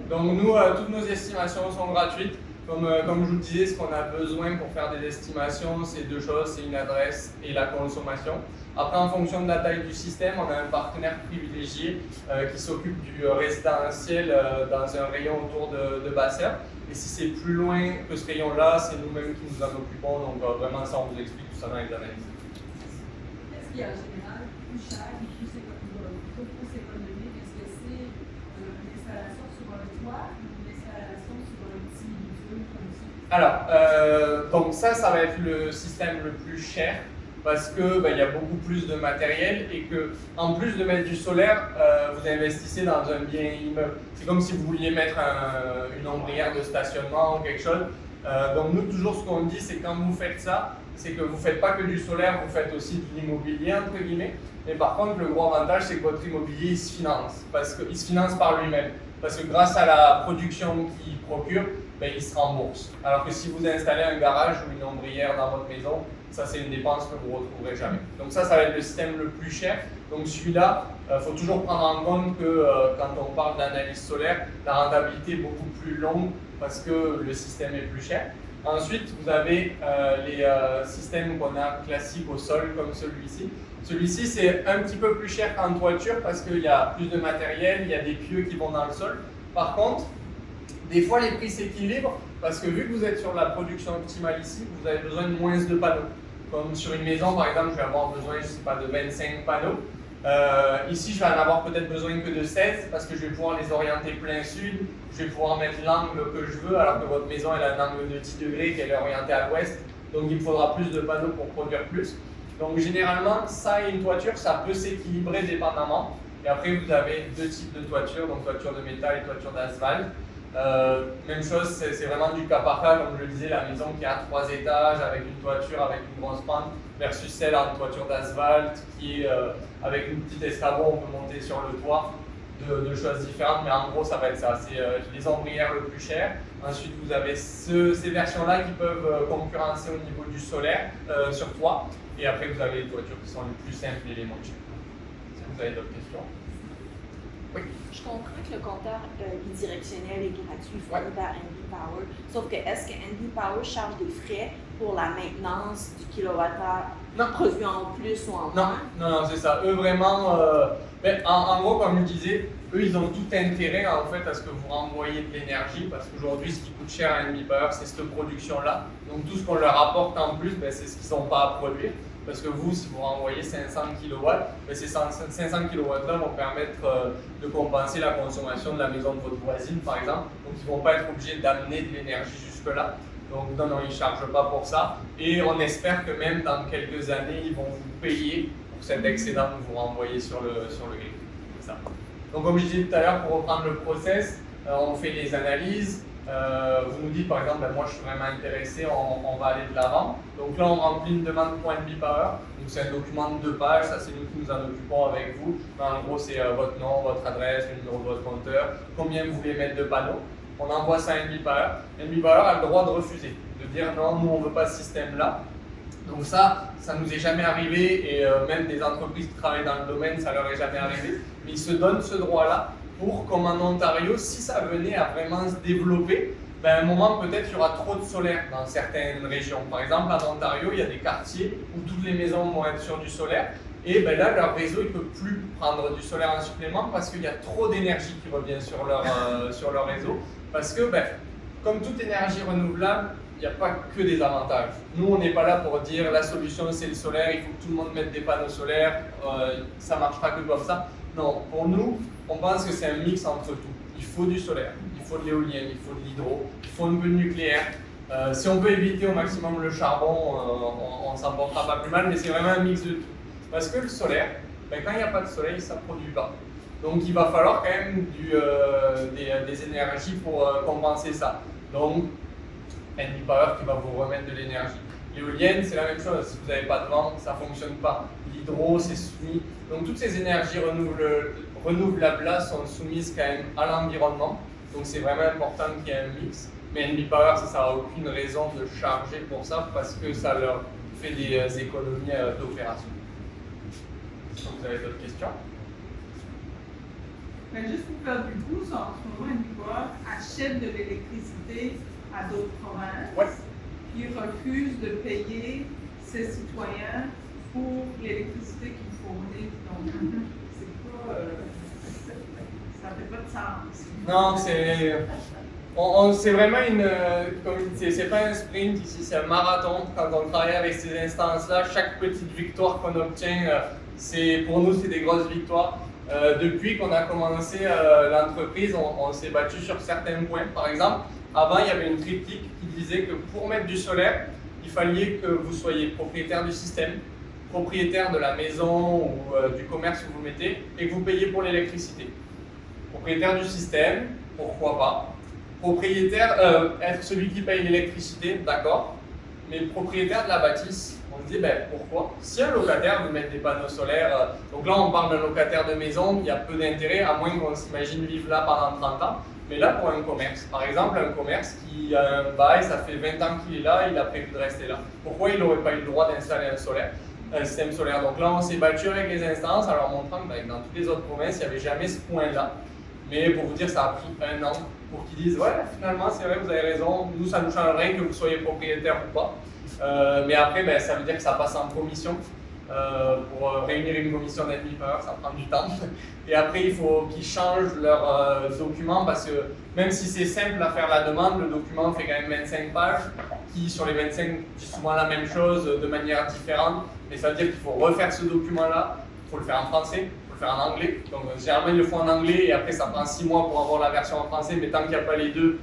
Donc nous, toutes nos estimations sont gratuites. Comme je vous disais, ce qu'on a besoin pour faire des estimations, c'est 2 choses, c'est une adresse et la consommation. Après, en fonction de la taille du système, on a un partenaire privilégié qui s'occupe du résidentiel dans un rayon autour de Basse-Terre. Et si c'est plus loin que ce rayon-là, c'est nous-mêmes qui nous en occupons. Donc vraiment, ça, on vous explique tout ça dans les analyses. Qu'est-ce qui est en général plus cher et plus économique? Est-ce que c'est une installation sur un toit ou une installation sur un petit module comme ça? Alors, donc ça va être le système le plus cher parce que il y a beaucoup plus de matériel et que en plus de mettre du solaire, vous investissez dans un bien immeuble. C'est comme si vous vouliez mettre une ombrière de stationnement ou quelque chose. Donc nous, toujours ce qu'on dit, c'est quand vous faites ça, c'est que vous ne faites pas que du solaire, vous faites aussi de l'immobilier, entre guillemets. Mais par contre, le gros avantage, c'est que votre immobilier, il se finance. Parce qu'il se finance par lui-même. Parce que grâce à la production qu'il procure, ben, il se rembourse. Alors que si vous installez un garage ou une ombrière dans votre maison, ça c'est une dépense que vous ne retrouverez jamais. Donc ça va être le système le plus cher. Donc celui-là, il faut toujours prendre en compte que quand on parle d'analyse solaire, la rentabilité est beaucoup plus longue parce que le système est plus cher. Ensuite, vous avez les systèmes qu'on a classiques au sol comme celui-ci. Celui-ci, c'est un petit peu plus cher qu'en toiture parce qu'il y a plus de matériel, il y a des pieux qui vont dans le sol. Par contre, des fois, les prix s'équilibrent parce que vu que vous êtes sur la production optimale ici, vous avez besoin de moins de panneaux. Comme sur une maison, par exemple, je vais avoir besoin, je sais pas, de 25 panneaux. Ici, je vais en avoir peut-être besoin que de 16 parce que je vais pouvoir les orienter plein sud, je vais pouvoir mettre l'angle que je veux alors que votre maison elle a un angle de 10 degrés qu'elle est orientée à l'ouest. Donc, il me faudra plus de panneaux pour produire plus. Donc, généralement, ça et une toiture, ça peut s'équilibrer dépendamment. Et après, vous avez deux types de toitures, donc toiture de métal et toiture d'asphalte. Même chose, c'est vraiment du cas par cas, comme je le disais, la maison qui a 3 étages avec une toiture avec une grosse pente versus celle en toiture d'asphalte qui est avec une petite escabeau, on peut monter sur le toit, deux choses différentes, mais en gros ça va être ça, c'est les ombrières le plus cher. Ensuite vous avez ces versions-là qui peuvent concurrencer au niveau du solaire sur toit, et après vous avez les toitures qui sont les plus simples et les moins chères. Est-ce que vous avez d'autres questions? Oui. Je comprends que le compteur bidirectionnel est gratuit fourni par NB Power, sauf que est-ce que NB Power charge des frais pour la maintenance du kilowattheure produit en plus ou en moins? Non, c'est ça. Eux vraiment, en gros comme je disais, eux ils ont tout intérêt en fait à ce que vous renvoyez de l'énergie parce qu'aujourd'hui ce qui coûte cher à NB Power c'est cette production-là. Donc tout ce qu'on leur apporte en plus, c'est ce qu'ils n'ont pas à produire. Parce que vous, si vous renvoyez 500 kW, ces 500 kW là vont permettre de compenser la consommation de la maison de votre voisine par exemple. Donc ils ne vont pas être obligés d'amener de l'énergie jusque-là. Donc non, ils ne chargent pas pour ça. Et on espère que même dans quelques années, ils vont vous payer pour cet excédent que vous renvoyez sur le grid. C'est ça. Donc comme je disais tout à l'heure, pour reprendre le process, on fait les analyses. Vous nous dites par exemple, moi je suis vraiment intéressé, on va aller de l'avant. Donc là on remplit une demande pour NB Power. Donc c'est un document de 2 pages, ça c'est nous qui nous en occupons avec vous. En gros c'est votre nom, votre adresse, le numéro de votre compteur, combien vous voulez mettre de panneaux. On envoie ça à NB Power. NB Power a le droit de refuser, de dire non, nous on ne veut pas ce système là. Donc ça nous est jamais arrivé et même des entreprises qui travaillent dans le domaine, ça leur est jamais arrivé. Mais ils se donnent ce droit là. Pour, comme en Ontario, si ça venait à vraiment se développer, à un moment peut-être il y aura trop de solaire dans certaines régions. Par exemple, en Ontario, il y a des quartiers où toutes les maisons vont être sur du solaire. Et là, leur réseau ne peut plus prendre du solaire en supplément parce qu'il y a trop d'énergie qui revient sur leur réseau. Parce que, comme toute énergie renouvelable, il n'y a pas que des avantages. Nous, on n'est pas là pour dire la solution c'est le solaire, il faut que tout le monde mette des panneaux solaires, ça ne marchera que comme ça. Non, pour nous, on pense que c'est un mix entre tout. Il faut du solaire, il faut de l'éolienne, il faut de l'hydro, il faut un peu de nucléaire. Si on peut éviter au maximum le charbon, on ne s'en portera pas plus mal, mais c'est vraiment un mix de tout. Parce que le solaire, quand il n'y a pas de soleil, ça ne produit pas. Donc il va falloir quand même des énergies pour compenser ça. Donc, NB Power qui va vous remettre de l'énergie. L'éolienne, c'est la même chose. Si vous n'avez pas de vent, ça ne fonctionne pas. L'hydro, c'est soumis. Donc toutes ces énergies renouvelables-là sont soumises quand même à l'environnement. Donc c'est vraiment important qu'il y ait un mix. Mais NB Power, ça n'a aucune raison de charger pour ça parce que ça leur fait des économies d'opération. Est-ce que vous avez d'autres questions? Juste pour faire du pouce, en ce moment, NB Power achète de l'électricité à d'autres provinces, puis refuse de payer ses citoyens pour l'électricité qu'ils fournissent. Donc, c'est pas, ça fait pas de sens. Non, c'est vraiment c'est pas un sprint ici, c'est un marathon. Quand on travaille avec ces instances-là, chaque petite victoire qu'on obtient, pour nous, c'est des grosses victoires. Depuis qu'on a commencé l'entreprise, on s'est battu sur certains points. Par exemple, avant, il y avait une triptyque qui disait que pour mettre du solaire, il fallait que vous soyez propriétaire du système, propriétaire de la maison ou du commerce que vous mettez et que vous payez pour l'électricité. Propriétaire du système, pourquoi pas. Propriétaire, être celui qui paye l'électricité, d'accord. mais propriétaire de la bâtisse, on se dit pourquoi? Si un locataire veut mettre des panneaux solaires, donc là on parle d'un locataire de maison, il y a peu d'intérêt, à moins qu'on s'imagine vivre là pendant 30 ans. Mais là pour un commerce, par exemple un commerce qui a un bail, ça fait 20 ans qu'il est là, il a prévu de rester là. Pourquoi il n'aurait pas eu le droit d'installer un système solaire? Donc là on s'est battu avec les instances en leur montrant que dans toutes les autres provinces, il n'y avait jamais ce point-là. Mais pour vous dire, ça a pris 1 an pour qu'ils disent « Ouais, finalement, c'est vrai, vous avez raison, nous, ça ne nous change rien que vous soyez propriétaire ou pas. » Mais après, ça veut dire que ça passe en commission. Pour réunir une commission d'admin-power, ça prend du temps. Et après, il faut qu'ils changent leurs documents parce que même si c'est simple à faire la demande, le document fait quand même 25 pages qui, sur les 25, dit souvent la même chose de manière différente. Mais ça veut dire qu'il faut refaire ce document-là, il faut le faire en français, faire en anglais. Donc généralement ils le font en anglais et après ça prend 6 mois pour avoir la version en français, mais tant qu'il n'y a pas les deux,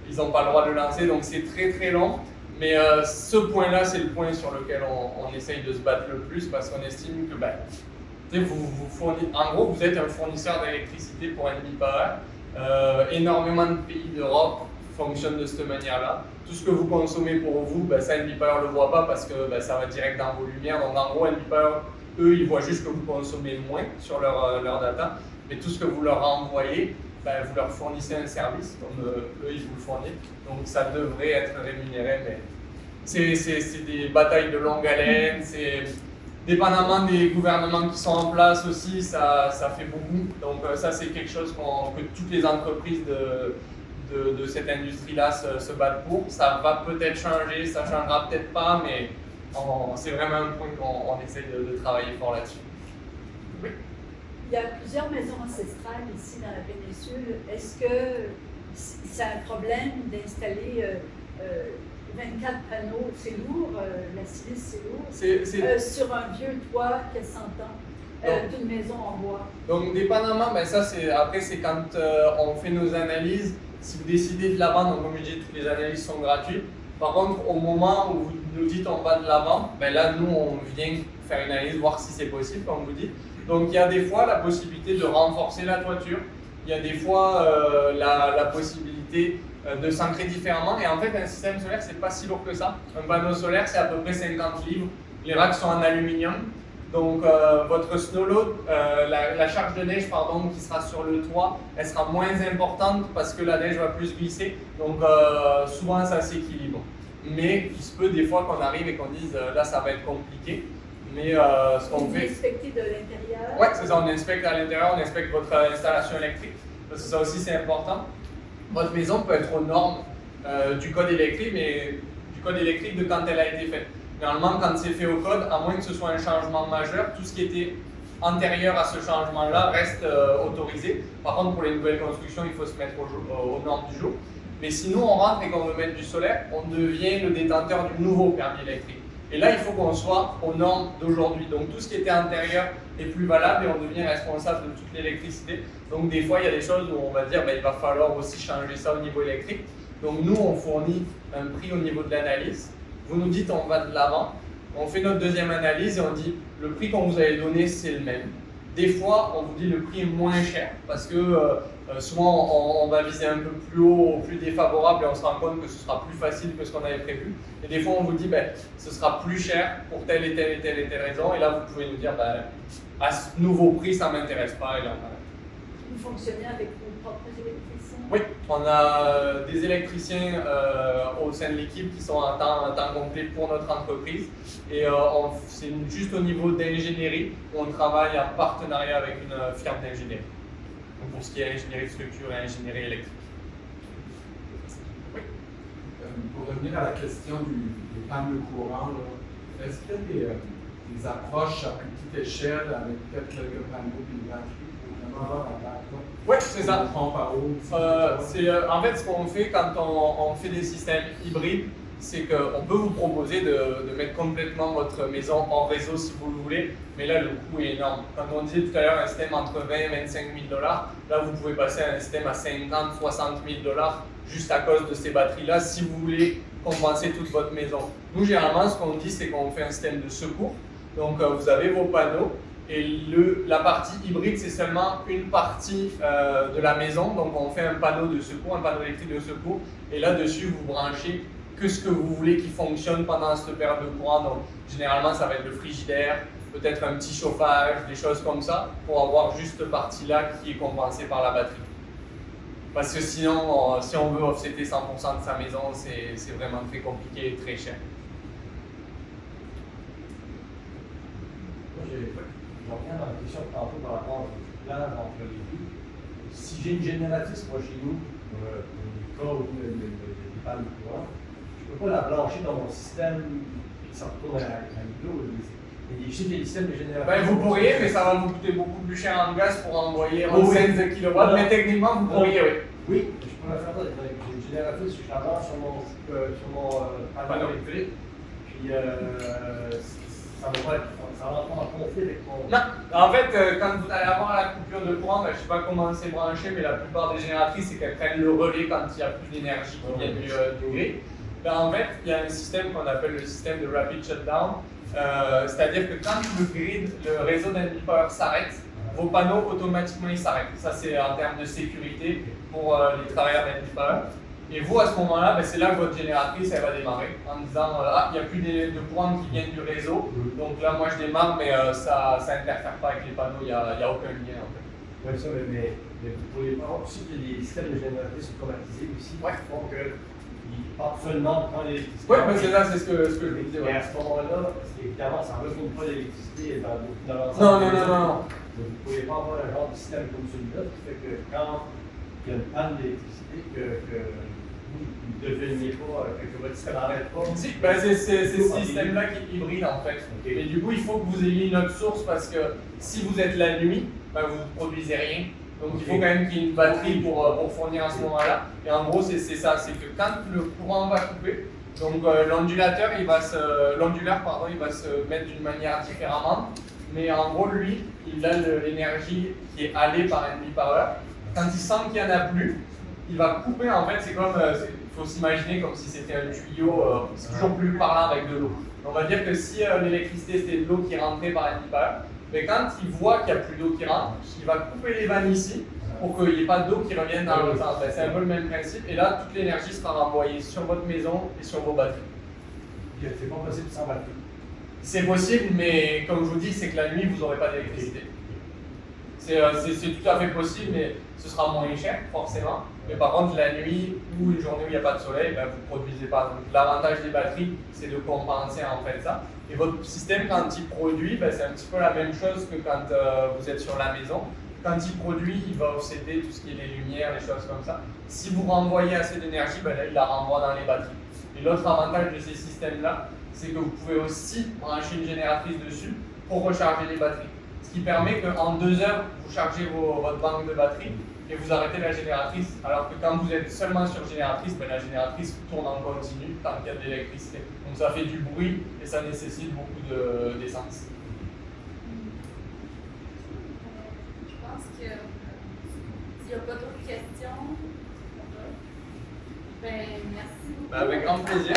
ils n'ont pas le droit de le lancer, donc c'est très très long. Mais ce point-là, c'est le point sur lequel on essaye de se battre le plus parce qu'on estime que en gros, vous êtes un fournisseur d'électricité pour NB Power. Énormément de pays d'Europe fonctionnent de cette manière-là. Tout ce que vous consommez pour vous, ça NB Power ne le voit pas parce que ça va direct dans vos lumières. Donc en gros, NB Power, eux, ils voient juste que vous consommez moins sur leur data, mais tout ce que vous leur envoyez, vous leur fournissez un service, comme eux, ils vous le fournissent. Donc ça devrait être rémunéré, mais c'est des batailles de longue haleine, c'est dépendamment des gouvernements qui sont en place aussi, ça fait beaucoup. Donc ça, c'est quelque chose que toutes les entreprises de cette industrie-là se battent pour. Ça va peut-être changer, ça changera peut-être pas, mais c'est vraiment un point qu'on essaie de travailler fort là-dessus. Oui. Il y a plusieurs maisons ancestrales ici dans la péninsule. Est-ce que c'est un problème d'installer 24 panneaux? C'est lourd, la silice c'est lourd. Sur un vieux toit qui a 100 ans, d'une maison en bois. Donc dépendamment, ça c'est quand on fait nos analyses. Si vous décidez de la vendre, donc comme je dis, toutes les analyses sont gratuites. Par contre, au moment où vous nous dites on va de l'avant, là nous on vient faire une analyse, voir si c'est possible, comme vous dites. Donc il y a des fois la possibilité de renforcer la toiture, il y a des fois la possibilité de s'ancrer différemment. Et en fait, un système solaire, c'est pas si lourd que ça. Un panneau solaire, c'est à peu près 50 livres. Les racks sont en aluminium. Donc votre snow load, la charge de neige qui sera sur le toit, elle sera moins importante parce que la neige va plus glisser. Donc souvent ça s'équilibre. Mais il se peut des fois qu'on arrive et qu'on dise là ça va être compliqué. Mais ce qu'on fait. Vous inspectez de l'intérieur? Oui, c'est ça, on inspecte à l'intérieur, on inspecte votre installation électrique. Parce que ça aussi c'est important. Votre maison peut être aux normes du code électrique, mais du code électrique de quand elle a été faite. Normalement, quand c'est fait au code, à moins que ce soit un changement majeur, tout ce qui était antérieur à ce changement-là reste autorisé. Par contre, pour les nouvelles constructions, il faut se mettre aux normes du jour. Mais si nous, on rentre et qu'on veut mettre du solaire, on devient le détenteur du nouveau permis électrique. Et là, il faut qu'on soit aux normes d'aujourd'hui. Donc, tout ce qui était antérieur est plus valable et on devient responsable de toute l'électricité. Donc, des fois, il y a des choses où on va dire il va falloir aussi changer ça au niveau électrique. Donc, nous, on fournit un prix au niveau de l'analyse. Vous nous dites on va de l'avant, on fait notre deuxième analyse et on dit le prix qu'on vous avait donné c'est le même. Des fois on vous dit le prix est moins cher parce que souvent on va viser un peu plus haut, plus défavorable et on se rend compte que ce sera plus facile que ce qu'on avait prévu. Et des fois on vous dit ce sera plus cher pour telle et telle et telle et telle raison et là vous pouvez nous dire à ce nouveau prix ça ne m'intéresse pas. Et là, vous fonctionnez avec vos propres électriciens? Oui, on a des électriciens au sein de l'équipe qui sont en temps complet pour notre entreprise et c'est juste au niveau d'ingénierie, on travaille en partenariat avec une firme d'ingénierie. Donc pour ce qui est ingénierie de structure et ingénierie électrique. Oui. Pour revenir à la question des panneaux courants, est-ce qu'il y a des approches à plus petite échelle avec peut-être quelques panneaux puis une batterie pour vraiment avoir un backup? Oui, c'est ça. En fait, ce qu'on fait quand on fait des systèmes hybrides, c'est qu'on peut vous proposer de mettre complètement votre maison en réseau si vous le voulez, mais là, le coût est énorme. Quand on disait tout à l'heure un système entre 20 et 25 000 $, là, vous pouvez passer à un système à 50 60 000 $ juste à cause de ces batteries-là si vous voulez compenser toute votre maison. Nous, généralement, ce qu'on dit, c'est qu'on fait un système de secours. Donc, vous avez vos panneaux. Et la partie hybride, c'est seulement une partie de la maison. Donc, on fait un panneau de secours, un panneau électrique de secours. Et là-dessus, vous branchez que ce que vous voulez qui fonctionne pendant cette période de courant. Donc, généralement, ça va être le frigidaire, peut-être un petit chauffage, des choses comme ça, pour avoir juste cette partie-là qui est compensée par la batterie. Parce que sinon, si on veut offsetter 100% de sa maison, c'est vraiment très compliqué et très cher. Moi, je reviens dans la question de tantôt par rapport au plan entre les deux. Si j'ai une génératrice, moi, chez nous, pour le cas où les pannes de courant, je ne peux pas la brancher dans mon système et que ça retourne à l'eau. Je sais qu'il y a des systèmes de génératrice. Ben, vous pourriez, mais ça va vous coûter beaucoup plus cher en gaz pour envoyer 11 de kilowatts, mais techniquement, vous pourriez, oui. Oui, je pourrais faire ça. J'ai une génératrice que je la branche sur mon panneau électrique. Puis, ça va pas en conflit avec mon... Non, en fait, quand vous allez avoir la coupure de courant, ben, je ne sais pas comment c'est branché, mais la plupart des génératrices, c'est qu'elles prennent le relais quand il n'y a plus d'énergie qui vient du grid. Ben, en fait, il y a un système qu'on appelle le système de rapid shutdown. C'est-à-dire que quand le grid, le réseau d'Engie Power s'arrête, vos panneaux automatiquement ils s'arrêtent. Ça c'est en termes de sécurité pour les travailleurs d'Engie Power. Et vous à ce moment-là, ben, c'est là que votre génératrice elle va démarrer en disant ah il n'y a plus de courant qui vient du réseau. Donc là moi je démarre mais ça n'interfère pas avec les panneaux, il n'y a aucun lien en fait. Oui ça mais vous pourriez voir aussi qu'il y a des systèmes de génératrices automatisés aussi. Ouais. Donc ils partent seulement quand l'électricité. Oui, mais c'est ça, c'est ce que je vous disais. Et à ce moment-là, évidemment, ça ne retourne pas l'électricité dans l'ensemble. Non. Vous ne pouvez pas avoir un genre de système comme celui-là, qui fait que quand il y a une panne d'électricité, que vous ne deveniez pas, que votre système n'arrête pas. Si, ben c'est ce système-là qui est hybride en fait. Okay. Et du coup, il faut que vous ayez une autre source parce que si vous êtes la nuit, ben, vous ne produisez rien. Donc il faut quand même qu'il y ait une batterie pour fournir à ce moment-là. Et en gros, c'est ça, c'est que quand le courant va couper, donc l'ondulateur, il va se mettre d'une manière différemment. Mais en gros, lui, il a l'énergie qui est allée par Engie Power. Quand il sent qu'il n'y en a plus, il va couper. En fait, c'est comme, il faut s'imaginer comme si c'était un tuyau, c'est toujours plus parlant avec de l'eau. On va dire que si l'électricité c'était de l'eau qui rentrait par Engie Power, mais quand il voit qu'il n'y a plus d'eau qui rentre, il va couper les vannes ici pour qu'il n'y ait pas d'eau qui revienne dans l'autre sens. C'est un peu le même principe. Et là, toute l'énergie sera renvoyée sur votre maison et sur vos batteries. C'est pas possible sans batterie. C'est possible, mais comme je vous dis, c'est que la nuit, vous n'aurez pas d'électricité. C'est tout à fait possible, mais ce sera moins cher, forcément. Mais par contre, la nuit ou une journée où il n'y a pas de soleil, ben, vous ne produisez pas. Donc l'avantage des batteries, c'est de compenser en fait ça. Et votre système, quand il produit, ben, c'est un petit peu la même chose que quand vous êtes sur la maison. Quand il produit, il va offsetter tout ce qui est les lumières, les choses comme ça. Si vous renvoyez assez d'énergie, ben là, il la renvoie dans les batteries. Et l'autre avantage de ces systèmes-là, c'est que vous pouvez aussi brancher une génératrice dessus pour recharger les batteries. Ce qui permet qu'en 2 heures, vous chargez votre banque de batterie et vous arrêtez la génératrice. Alors que quand vous êtes seulement sur génératrice, ben la génératrice tourne en continu tant qu'il y a de l'électricité. Donc ça fait du bruit et ça nécessite beaucoup d'essence. Je pense que s'il n'y a pas d'autres questions, ben merci beaucoup. Ben, avec grand plaisir.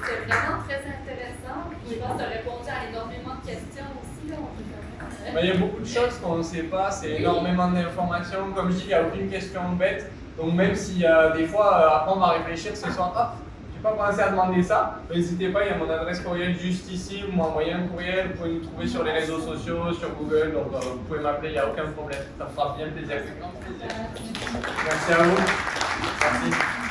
C'est vraiment très intéressant. Je pense que tu as répondu à énormément de questions aussi. Là. Ben, il y a beaucoup de choses qu'on ne sait pas, c'est énormément d'informations. Comme je dis, il n'y a aucune question bête. Donc même si des fois, après on va réfléchir ce soir, ah, j'ai pas pensé à demander ça, n'hésitez pas, il y a mon adresse courriel juste ici, vous m'envoyez un courriel, vous pouvez nous trouver sur les réseaux sociaux, sur Google, donc vous pouvez m'appeler, il n'y a aucun problème. Ça me fera bien plaisir. Merci à vous. Merci.